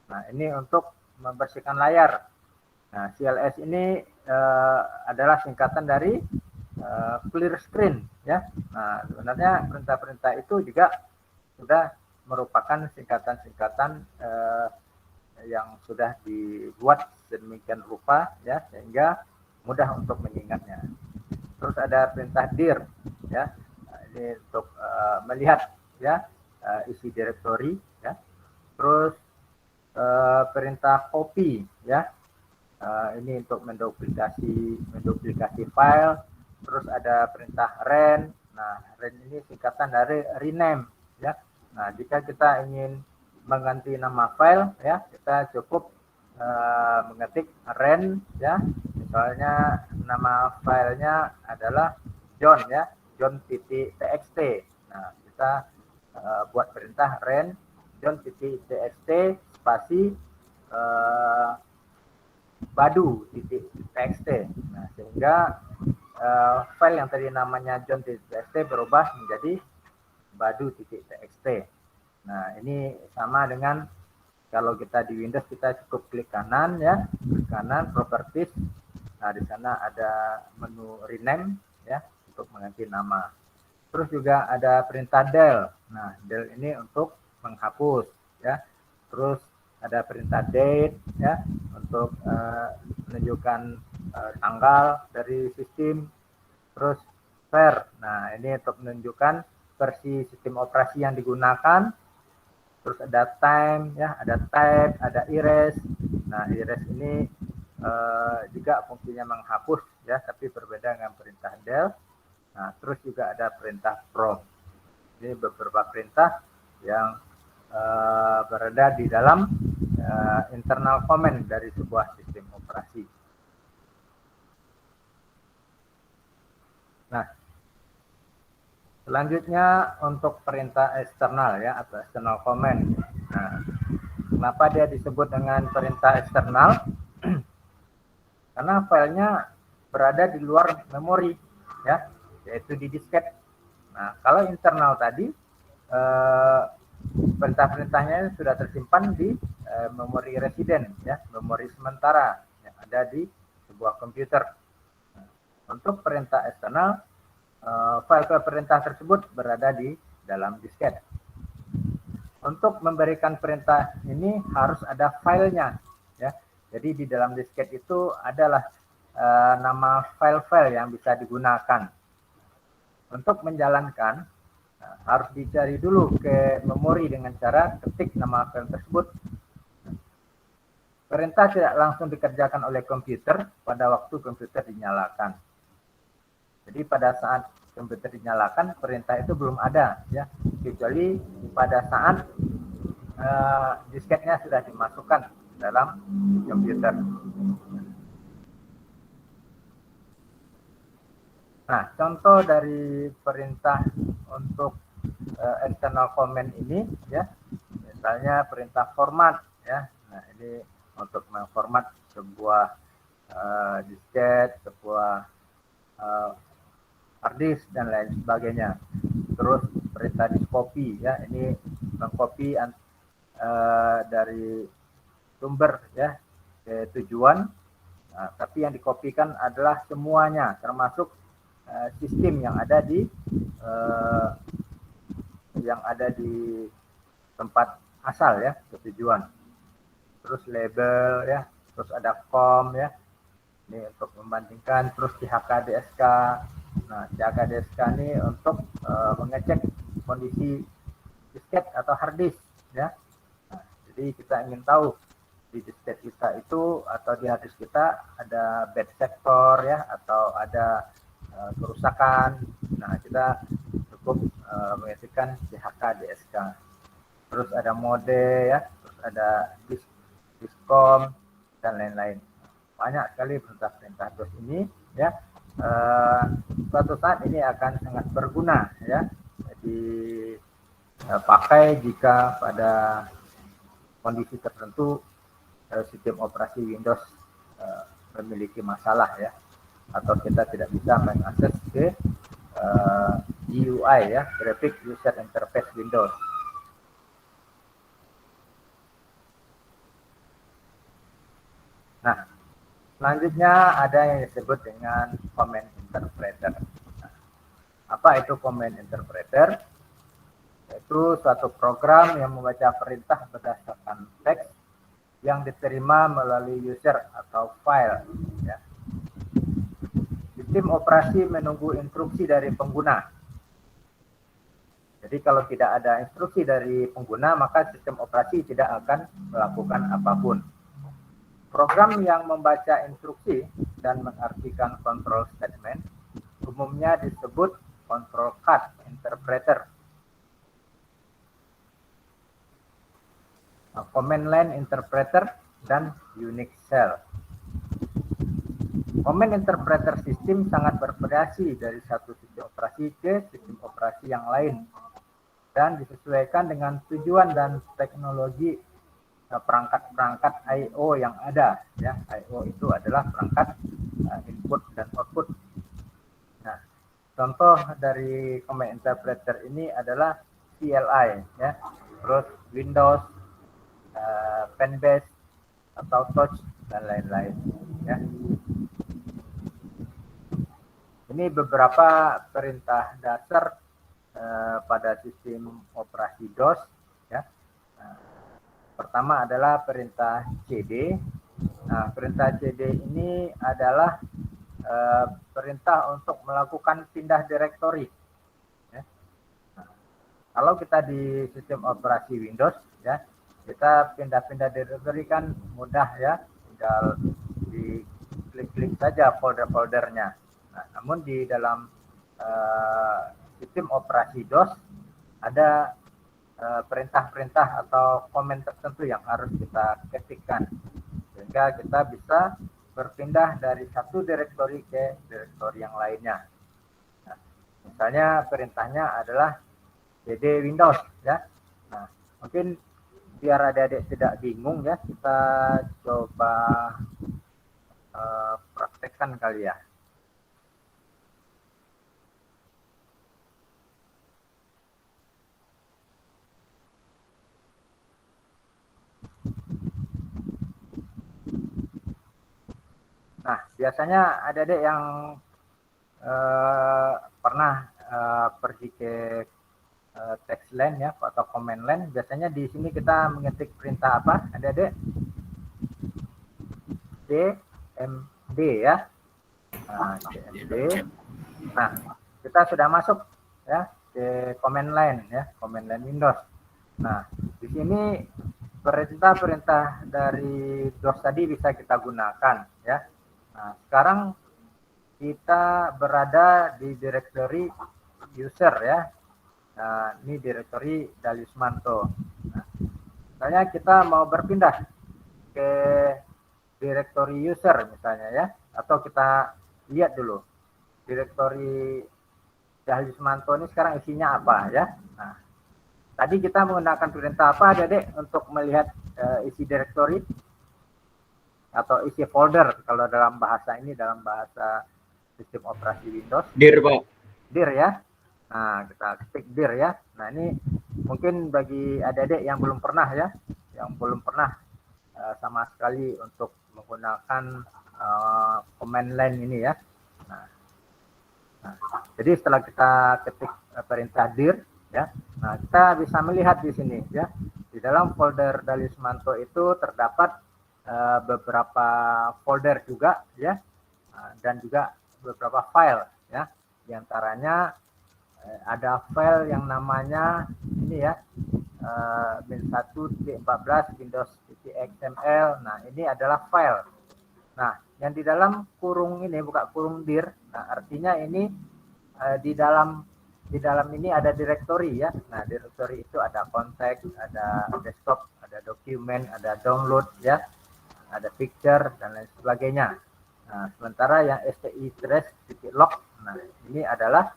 Nah, ini untuk membersihkan layar. Nah, CLS ini adalah singkatan dari clear screen ya. Nah, sebenarnya perintah-perintah itu juga sudah merupakan singkatan-singkatan yang sudah dibuat sedemikian rupa ya, sehingga mudah untuk mengingatnya. Terus ada perintah dir ya. Nah, ini untuk melihat ya isi directory ya. Terus perintah copy ya, ini untuk menduplikasi file. Terus ada perintah ren. Nah, ren ini singkatan dari rename ya. Nah, jika kita ingin mengganti nama file ya, kita cukup mengetik ren ya. Misalnya nama filenya adalah John ya, john.txt. Nah, kita buat perintah ren john.txt spasi badu.txt. Nah, sehingga file yang tadi namanya john.txt berubah menjadi badu.txt. Nah, ini sama dengan kalau kita di Windows, kita cukup klik kanan ya, klik kanan properties. Nah, di sana ada menu rename ya untuk mengganti nama. Terus juga ada perintah del. Nah, del ini untuk menghapus ya. Terus ada perintah date ya untuk menunjukkan tanggal dari sistem. Terus ver. Nah, ini untuk menunjukkan versi sistem operasi yang digunakan. Terus ada time ya, ada type, ada erase. Nah, erase ini juga fungsinya menghapus ya, tapi berbeda dengan perintah del. Nah, terus juga ada perintah from. Ini beberapa perintah yang berada di dalam internal command dari sebuah sistem operasi. Nah, selanjutnya untuk perintah eksternal ya atau external command. Nah, kenapa dia disebut dengan perintah eksternal? Karena filenya berada di luar memori ya, yaitu di disket. Nah, kalau internal tadi perintah-perintahnya sudah tersimpan di memori resident ya, memori sementara yang ada di sebuah komputer. Nah, untuk perintah eksternal, file perintah tersebut berada di dalam disket. untuk memberikan perintah ini harus ada filenya, ya. Jadi di dalam disket itu adalah nama file-file yang bisa digunakan. Untuk menjalankan, harus dicari dulu ke memori dengan cara ketik nama file tersebut. Perintah tidak langsung dikerjakan oleh komputer pada waktu komputer dinyalakan. Jadi pada saat komputer dinyalakan, perintah itu belum ada, ya, kecuali pada saat disketnya sudah dimasukkan dalam komputer. Nah, contoh dari perintah untuk external command ini, ya, misalnya perintah format, ya. Nah, ini untuk memformat sebuah disket, sebuah hard disk dan lain sebagainya. Terus perintah diskopy, ya, ini mengcopy dari sumber, ya, ke tujuan. Nah, tapi yang dikopikan adalah semuanya, termasuk sistem yang ada di tempat asal, ya, ke tujuan. Terus label, ya, terus ada com, ya, ini untuk membandingkan. Terus CHKDSK. Nah, CHKDSK ini untuk mengecek kondisi disket atau hard disk, ya. Nah, jadi kita ingin tahu di disket kita itu atau di hard disk kita ada bad sector, ya, atau ada kerusakan. Nah, kita cukup mengetikkan CHKDSK. Terus ada mode, ya, terus ada diskom dan lain-lain. Banyak sekali perintah-perintah DOS ini, ya. Suatu saat ini akan sangat berguna, ya, dipakai jika pada kondisi tertentu sistem operasi Windows memiliki masalah, ya, atau kita tidak bisa mengakses ke GUI, ya, Graphic User Interface Windows. Nah, selanjutnya ada yang disebut dengan command interpreter. Nah, apa itu command interpreter? Yaitu suatu program yang membaca perintah berdasarkan teks yang diterima melalui user atau file, ya. Sistem operasi menunggu instruksi dari pengguna. Jadi kalau tidak ada instruksi dari pengguna, maka sistem operasi tidak akan melakukan apapun. Program yang membaca instruksi dan mengartikan control statement umumnya disebut control card interpreter, command line interpreter, dan Unix shell. Command interpreter sistem sangat bervariasi dari satu sistem operasi ke sistem operasi yang lain dan disesuaikan dengan tujuan dan teknologi perangkat-perangkat I/O yang ada, ya. I/O itu adalah perangkat input dan output. Nah, contoh dari command interpreter ini adalah CLI, ya, terus Windows, Penbase atau Touch dan lain-lain, ya. Ini beberapa perintah dasar pada sistem operasi DOS, ya. Pertama adalah perintah CD. Nah, perintah CD ini adalah perintah untuk melakukan pindah direktori, ya. Nah, kalau kita di sistem operasi Windows, ya, kita pindah-pindah direktori kan mudah, ya, tinggal diklik-klik saja folder-foldernya. Nah, namun di dalam sistem operasi DOS ada perintah-perintah atau komen tertentu yang harus kita ketikkan sehingga kita bisa berpindah dari satu direktori ke direktori yang lainnya. Nah, misalnya perintahnya adalah cd Windows, ya. Nah, mungkin biar adik-adik tidak bingung, ya, kita coba praktekkan kali, ya. Nah, biasanya adik-adik yang pernah pergi ke text line ya atau command line. Biasanya di sini kita mengetik perintah apa? Adik-adik? CMD ya. Nah, CMD. Nah, kita sudah masuk ya ke command line ya, command line Windows. Nah, di sini perintah-perintah dari DOS tadi bisa kita gunakan ya. Nah, sekarang kita berada di directory user ya. Nah, ini directory Dalismanto. Nah, misalnya kita mau berpindah ke directory user misalnya ya, atau kita lihat dulu directory Dalismanto ini sekarang isinya apa ya. Nah, tadi kita menggunakan perintah apa Adik untuk melihat isi directory atau isi folder kalau dalam bahasa ini, dalam bahasa sistem operasi Windows? Dir, Pak. Dir ya. Nah, kita ketik dir ya. Nah, ini mungkin bagi adik-adik yang belum pernah ya, yang belum pernah sama sekali untuk menggunakan command line ini ya. Nah, jadi setelah kita ketik perintah dir ya, nah kita bisa melihat di sini ya, di dalam folder Dalismanto itu terdapat beberapa folder juga ya, dan juga beberapa file ya. Di antaranya ada file yang namanya ini ya, bin1.14 windows.xml. Nah, ini adalah file. Nah, yang di dalam kurung ini, buka kurung dir, nah artinya ini di dalam ini ada directory ya. Nah, directory itu ada kontak, ada desktop, ada dokumen, ada download ya, ada picture dan lain sebagainya. Nah, sementara yang sti-log, nah ini adalah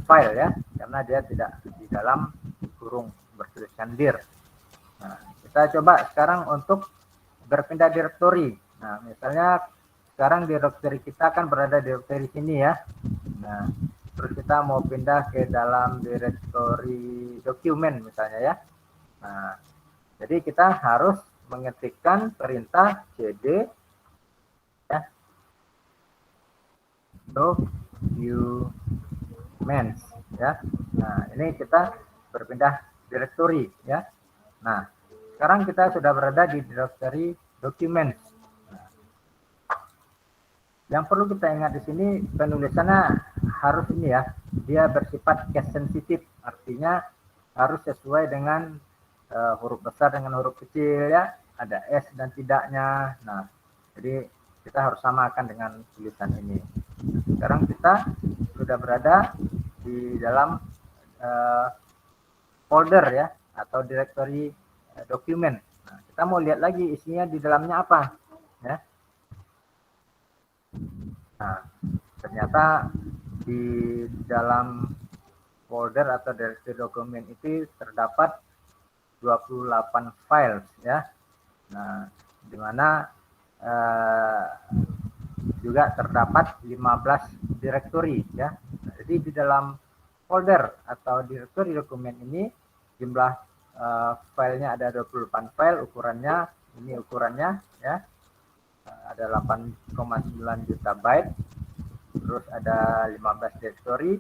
file ya, karena dia tidak di dalam kurung bertuliskan dir. Nah, kita coba sekarang untuk berpindah directory. Nah, misalnya sekarang directory kita kan berada di directory sini ya. Nah, terus kita mau pindah ke dalam directory dokumen misalnya ya. Nah, jadi kita harus mengetikkan perintah cd ya, documents ya. Nah, ini kita berpindah directory ya. Nah, sekarang kita sudah berada di directory documents. Nah, yang perlu kita ingat di sini penulisannya harus ini ya, dia bersifat case sensitive, artinya harus sesuai dengan huruf besar dengan huruf kecil ya, ada S dan tidaknya. Nah, jadi kita harus samakan dengan tulisan ini. Sekarang kita sudah berada di dalam folder ya, atau directory dokumen. Nah, kita mau lihat lagi isinya di dalamnya apa ya. Nah, ternyata di dalam folder atau directory dokumen itu terdapat 28 files ya. Nah, di mana juga terdapat 15 directory ya. Nah, jadi di dalam folder atau directory dokumen ini jumlah filenya ada 28 file, ukurannya ini ukurannya ya, ada 8,9 juta byte, terus ada 15 directory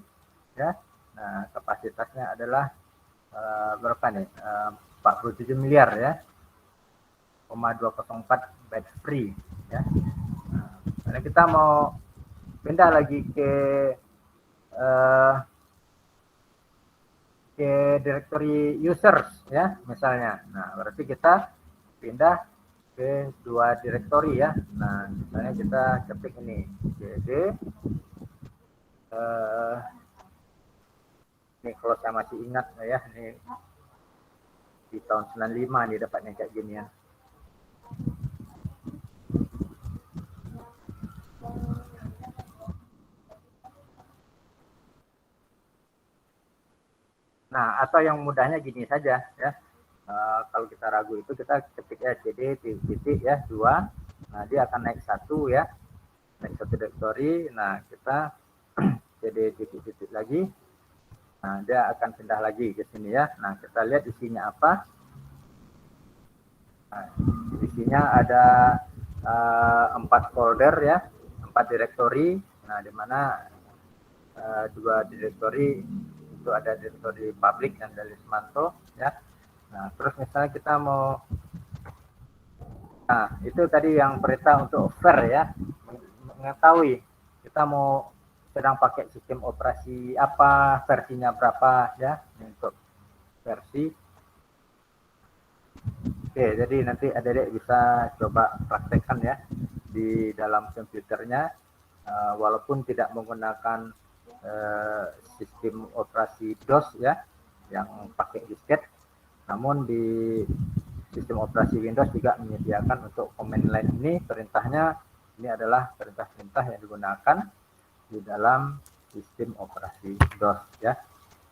ya. Nah, kapasitasnya adalah berapa nih, 47 miliar ya, 0,204 byte free ya. Nah, karena kita mau pindah lagi ke directory users ya misalnya. Nah, berarti kita pindah ke dua directory ya. Nah, misalnya kita ketik ini cd ini kalau saya masih ingat ya, ini di tahun 95 nih dapatnya kayak gini ya. Nah, atau yang mudahnya gini saja ya. Kalau kita ragu itu kita ketik ya cd titik ya 2. Nah, dia akan naik 1 ya. Naik 1 directory. Nah, kita cd titik lagi. Nah, dia akan pindah lagi ke sini ya. Nah, kita lihat isinya apa. Nah, isinya ada 4 folder ya, 4 directory. Nah, di mana 2 directory itu itu ada direktori publik dan dari Semanto ya. Nah, terus misalnya kita mau, nah itu tadi yang perintah untuk fair ya, mengetahui kita mau sedang pakai sistem operasi apa, versinya berapa ya, untuk versi. Oke, jadi nanti adik-adik bisa coba praktekkan ya di dalam komputernya, walaupun tidak menggunakan sistem operasi DOS ya, yang pakai disket, namun di sistem operasi Windows juga menyediakan untuk command line ini, perintahnya ini adalah perintah-perintah yang digunakan di dalam sistem operasi DOS ya.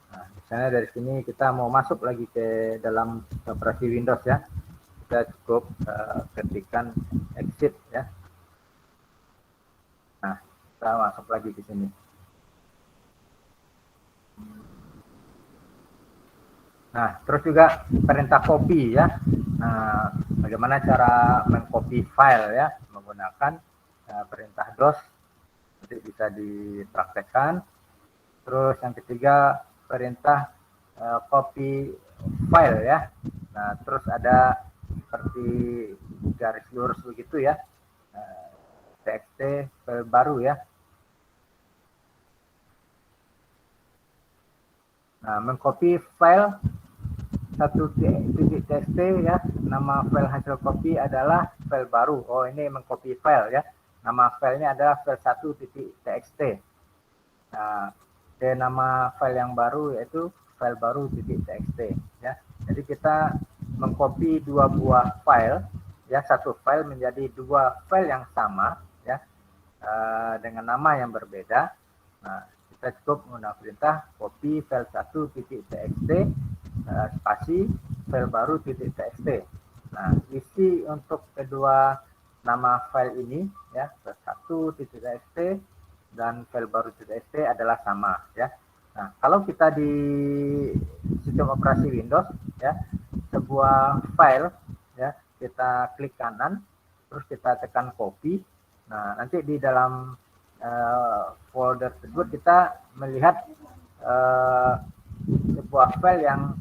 Nah, misalnya dari sini kita mau masuk lagi ke dalam operasi Windows ya, kita cukup ketikkan exit ya. Nah, kita masuk lagi di sini. Nah, terus juga perintah copy ya. Nah, bagaimana cara mengcopy file ya menggunakan perintah DOS, nanti bisa dipraktekkan. Terus yang ketiga perintah copy file ya. Nah, terus ada seperti garis lurus begitu ya, txt file baru ya. Nah, mengcopy file satu titik txt ya, nama file hasil copy adalah file baru. Oh, ini mengcopy file ya, nama filenya adalah file 1.txt. Nah, dan nama file yang baru yaitu file baru .txt ya. Jadi kita mengcopy dua buah file ya, satu file menjadi dua file yang sama ya, dengan nama yang berbeda. Nah, kita cukup menggunakan perintah copy file 1.txt spasi file baru .txt. Nah, isi untuk kedua nama file ini ya, file 1.txt dan file baru .txt adalah sama ya. Nah, kalau kita di sistem operasi Windows ya, sebuah file ya, kita klik kanan terus kita tekan copy. Nah, nanti di dalam folder tersebut kita melihat sebuah file yang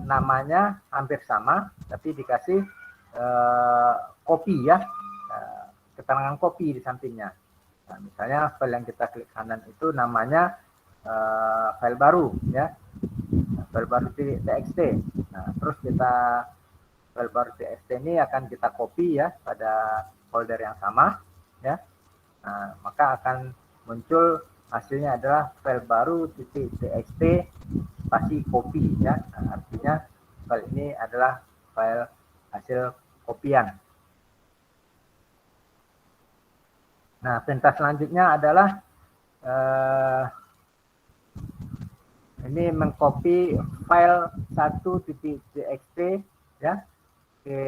namanya hampir sama tapi dikasih copy ya, keterangan copy di sampingnya. Nah, misalnya file yang kita klik kanan itu namanya file baru ya, file baru .txt. Nah, terus kita file baru .txt ini akan kita copy ya pada folder yang sama ya. Nah, maka akan muncul hasilnya adalah file baru .txt spasi copy ya. Nah, artinya file ini adalah file hasil kopian. Nah, perintah selanjutnya adalah ini mengcopy file 1.txt ya ke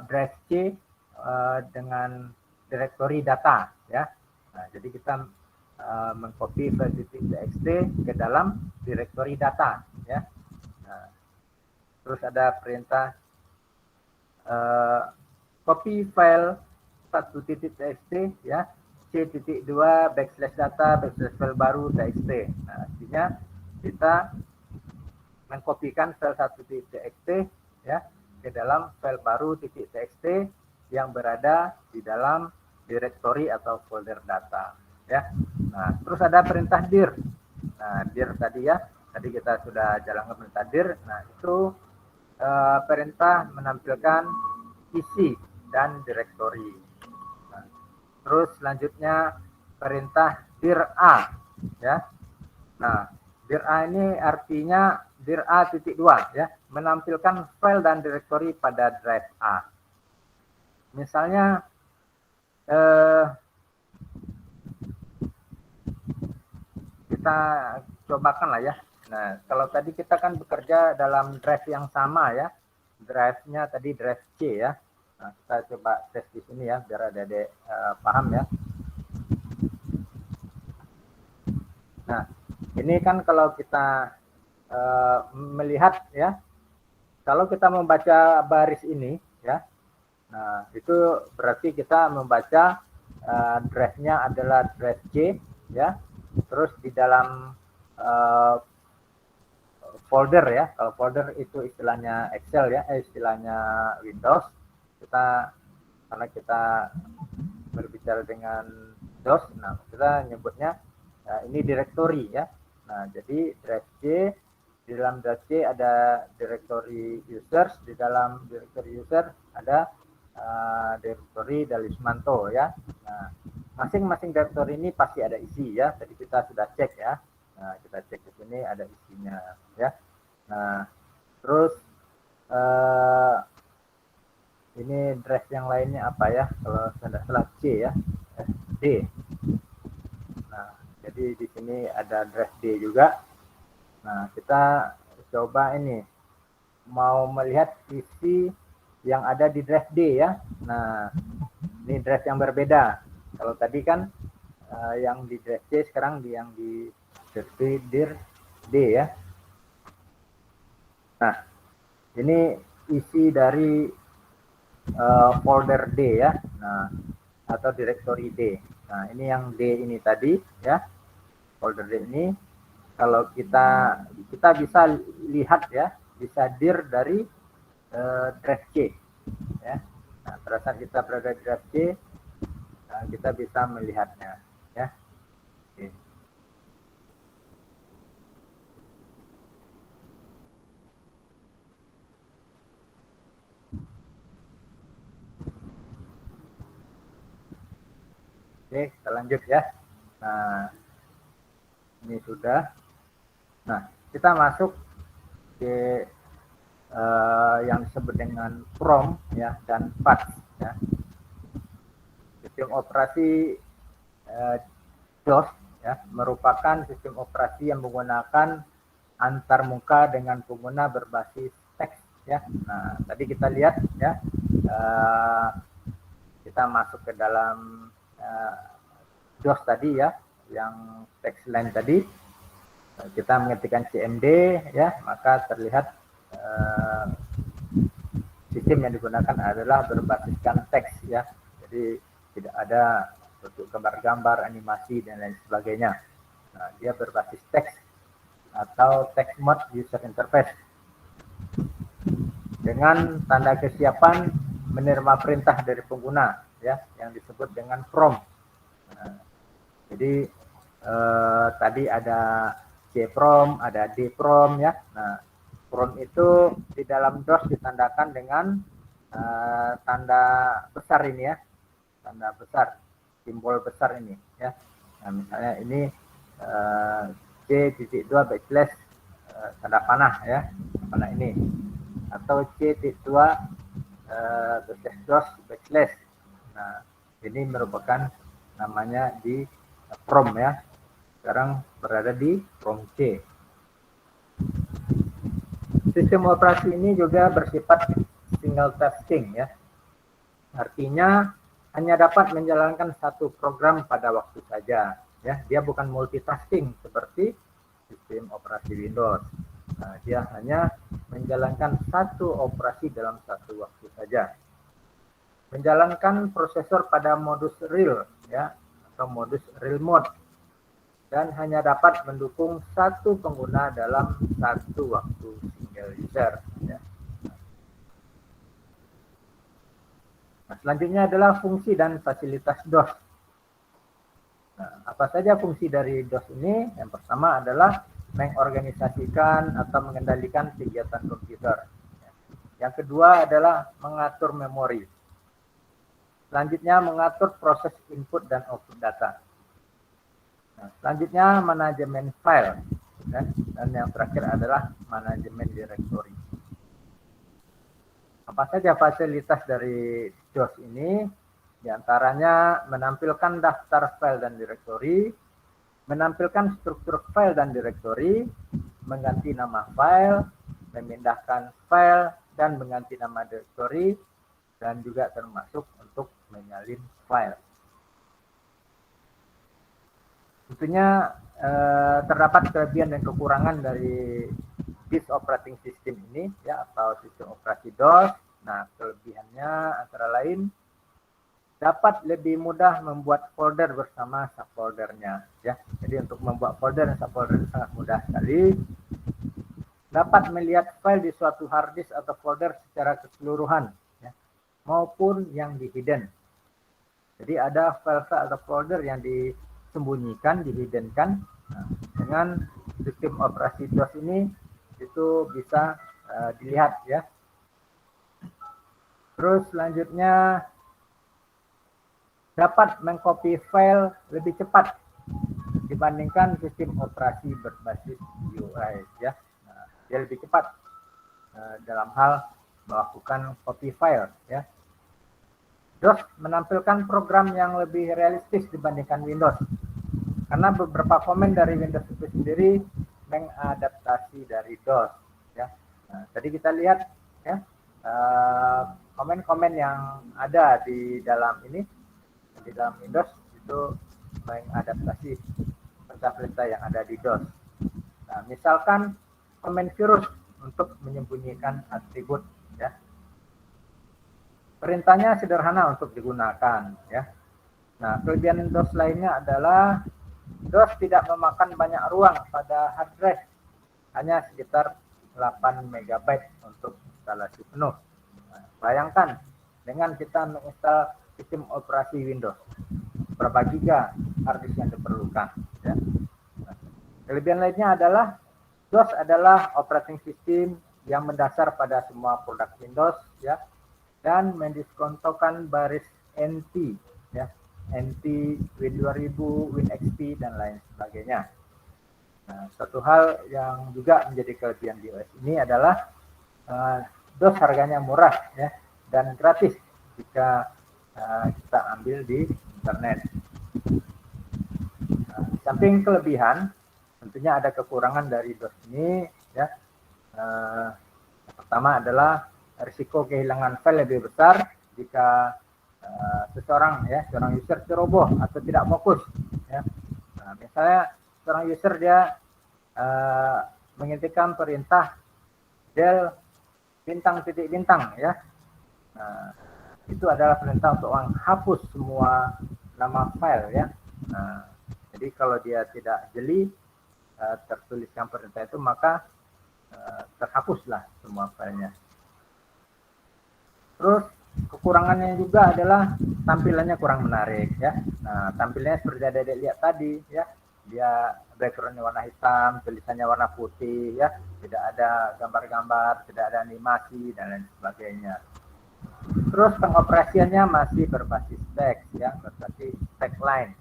drive C dengan direktori data ya. Nah, jadi kita mengcopy file .txt ke dalam direktori data ya. Nah, terus ada perintah copy file 1.txt ya, C.2 /data /file baru txt. Nah, artinya kita mengkopikan file 1.txt ya ke dalam file baru .txt yang berada di dalam direktori atau folder data ya. Nah, terus ada perintah dir. Nah, dir tadi ya, tadi kita sudah jalankan perintah dir. Nah, itu perintah menampilkan isi dan direktori. Nah, terus selanjutnya perintah dir A ya. Nah, dir A ini artinya dir A.2 ya, menampilkan file dan direktori pada drive A. Misalnya kita cobakan lah ya. Nah, kalau tadi kita kan bekerja dalam drive yang sama ya, drive-nya tadi drive C ya. Nah, kita coba tes di sini ya biar adik-adik paham ya. Nah, ini kan kalau kita melihat ya, kalau kita membaca baris ini ya, nah itu berarti kita membaca drive-nya adalah drive C ya. Terus di dalam folder ya. Kalau folder itu istilahnya Excel ya, istilahnya Windows. Karena kita berbicara dengan DOS, nah kita nyebutnya ini directory ya. Nah, jadi drive C, di dalam drive C ada directory users, di dalam directory user ada directory Dalismanto ya. Nah, masing-masing directory ini pasti ada isi ya. Tadi kita sudah cek ya. Nah, kita cek di sini ada isinya ya. Nah, terus ini drive yang lainnya apa ya? Kalau tidak salah C ya, D. Nah, jadi di sini ada drive D juga. Nah, kita coba ini mau melihat isi yang ada di drive D ya. Nah, ini drive yang berbeda. Kalau tadi kan yang di drive C, sekarang yang di dir D ya. Nah, ini isi dari folder D ya. Nah, atau directory D. Nah, ini yang D ini tadi ya. Folder D ini kalau kita bisa lihat ya, bisa dir dari drive C ya. Nah, pada saat kita berada di drive C, kita bisa melihatnya ya. Oke. Oke, kita lanjut ya. Nah, ini sudah. Nah, kita masuk ke yang disebut dengan PROM ya dan PATH ya. Sistem operasi DOS ya merupakan sistem operasi yang menggunakan antarmuka dengan pengguna berbasis teks ya. Nah, tadi kita lihat ya, kita masuk ke dalam DOS tadi ya, yang text line tadi, kita mengetikkan CMD ya, maka terlihat sistem yang digunakan adalah berbasiskan teks ya, jadi tidak ada bentuk gambar-gambar, animasi dan lain sebagainya. Nah, dia berbasis teks atau text mode user interface dengan tanda kesiapan menerima perintah dari pengguna ya, yang disebut dengan PROM. Nah, jadi tadi ada C-PROM, ada D-PROM ya. Nah, PROM itu di dalam DOS ditandakan dengan tanda besar ini ya, tanda besar, simbol besar ini ya. Nah, misalnya ini C.2 backslash tanda panah ya, panah ini, atau C.2 DOS backslash. Nah, ini merupakan namanya di PROM ya. Sekarang berada di PROM C. Sistem operasi ini juga bersifat single tasking ya. Artinya hanya dapat menjalankan satu program pada waktu saja ya. Dia bukan multitasking seperti sistem operasi Windows. Nah, dia hanya menjalankan satu operasi dalam satu waktu saja. Menjalankan prosesor pada modus real ya, atau modus real mode, dan hanya dapat mendukung satu pengguna dalam satu waktu single user ya. Nah, selanjutnya adalah fungsi dan fasilitas DOS. Nah, apa saja fungsi dari DOS ini? Yang pertama adalah mengorganisasikan atau mengendalikan kegiatan komputer. Yang kedua adalah mengatur memori. Selanjutnya mengatur proses input dan output data. Nah, selanjutnya manajemen file. Dan yang terakhir adalah manajemen directory. Apa saja fasilitas dari DOS ini? Di antaranya menampilkan daftar file dan directory, menampilkan struktur file dan directory, mengganti nama file, memindahkan file, dan mengganti nama directory, dan juga termasuk untuk menyalin file. Tentunya terdapat kelebihan dan kekurangan dari disk operating system ini ya, atau sistem operasi DOS. Nah, kelebihannya antara lain dapat lebih mudah membuat folder bersama subfoldernya ya. Jadi untuk membuat folder dan subfolder sangat mudah sekali. Dapat melihat file di suatu hard disk atau folder secara keseluruhan ya, maupun yang di hidden. Jadi ada file-file atau folder yang disembunyikan, dihiddenkan. Nah, dengan sistem operasi DOS ini itu bisa dilihat ya. Terus selanjutnya dapat mengcopy file lebih cepat dibandingkan sistem operasi berbasis GUI ya. Nah, dia lebih cepat dalam hal melakukan copy file ya. DOS menampilkan program yang lebih realistis dibandingkan Windows karena beberapa komen dari Windows itu sendiri mengadaptasi dari DOS ya. Nah, tadi kita lihat ya komen-komen yang ada di dalam ini, di dalam Windows itu mengadaptasi perintah-perintah yang ada di DOS. Nah, misalkan komen virus untuk menyembunyikan atribut ya. Perintahnya sederhana untuk digunakan ya. Nah, kelebihan DOS lainnya adalah DOS tidak memakan banyak ruang pada hard drive, hanya sekitar 8 MB untuk instalasi penuh. Nah, bayangkan dengan kita menginstal sistem operasi Windows, berapa giga hard disk yang diperlukan ya. Nah, kelebihan lainnya adalah DOS adalah operating system yang mendasar pada semua produk Windows ya, dan mendiskontokan baris NT ya, NT, Win 2000, Win XP dan lain sebagainya. Nah, satu hal yang juga menjadi kelebihan di OS ini adalah DOS harganya murah ya, dan gratis jika kita ambil di internet. Nah, di samping kelebihan, tentunya ada kekurangan dari DOS ini ya. Yang pertama adalah risiko kehilangan file lebih besar jika seorang user ceroboh atau tidak fokus ya. Nah, misalnya seorang user dia mengetikkan perintah del bintang titik bintang ya. Nah, itu adalah perintah untuk menghapus semua nama file ya. Nah, jadi kalau dia tidak jeli tertuliskan perintah itu, maka terhapuslah semua filenya. Terus kekurangannya juga adalah tampilannya kurang menarik ya. Nah, tampilannya seperti Adik lihat tadi ya, dia backgroundnya warna hitam, tulisannya warna putih ya, tidak ada gambar-gambar, tidak ada animasi dan lain sebagainya. Terus pengoperasiannya masih berbasis teks ya, berbasis tagline.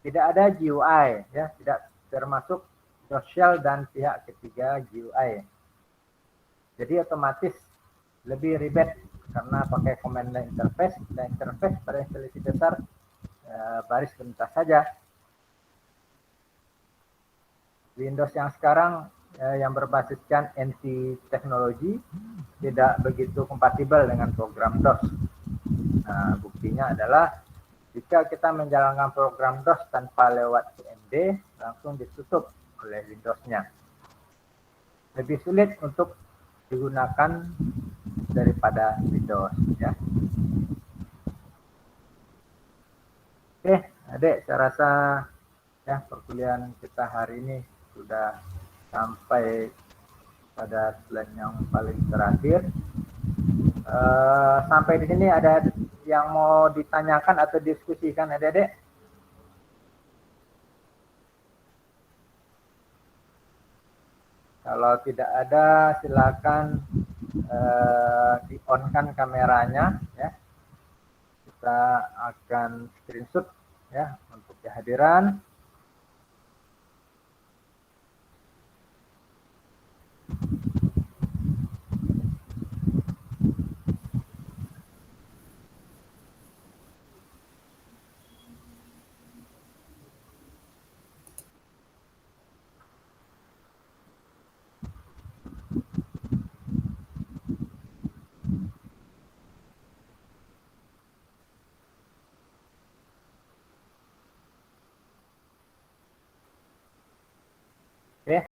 Tidak ada GUI ya, tidak termasuk social dan pihak ketiga GUI. Jadi otomatis lebih ribet karena pakai command line interface, dan interface pada instalasi dasar baris perintah saja. Windows yang sekarang yang berbasiskan NT teknologi tidak begitu kompatibel dengan program DOS. Nah, buktinya adalah jika kita menjalankan program DOS tanpa lewat CMD, langsung ditutup oleh Windows-nya. Lebih sulit untuk digunakan daripada Windows ya. Oke, Adik, saya rasa ya perkuliahan kita hari ini sudah sampai pada slide yang paling terakhir. Sampai di sini ada yang mau ditanyakan atau diskusikan, Adik-adik? Kalau tidak ada, silakan di-on-kan kameranya ya. Kita akan screenshot ya untuk kehadiran.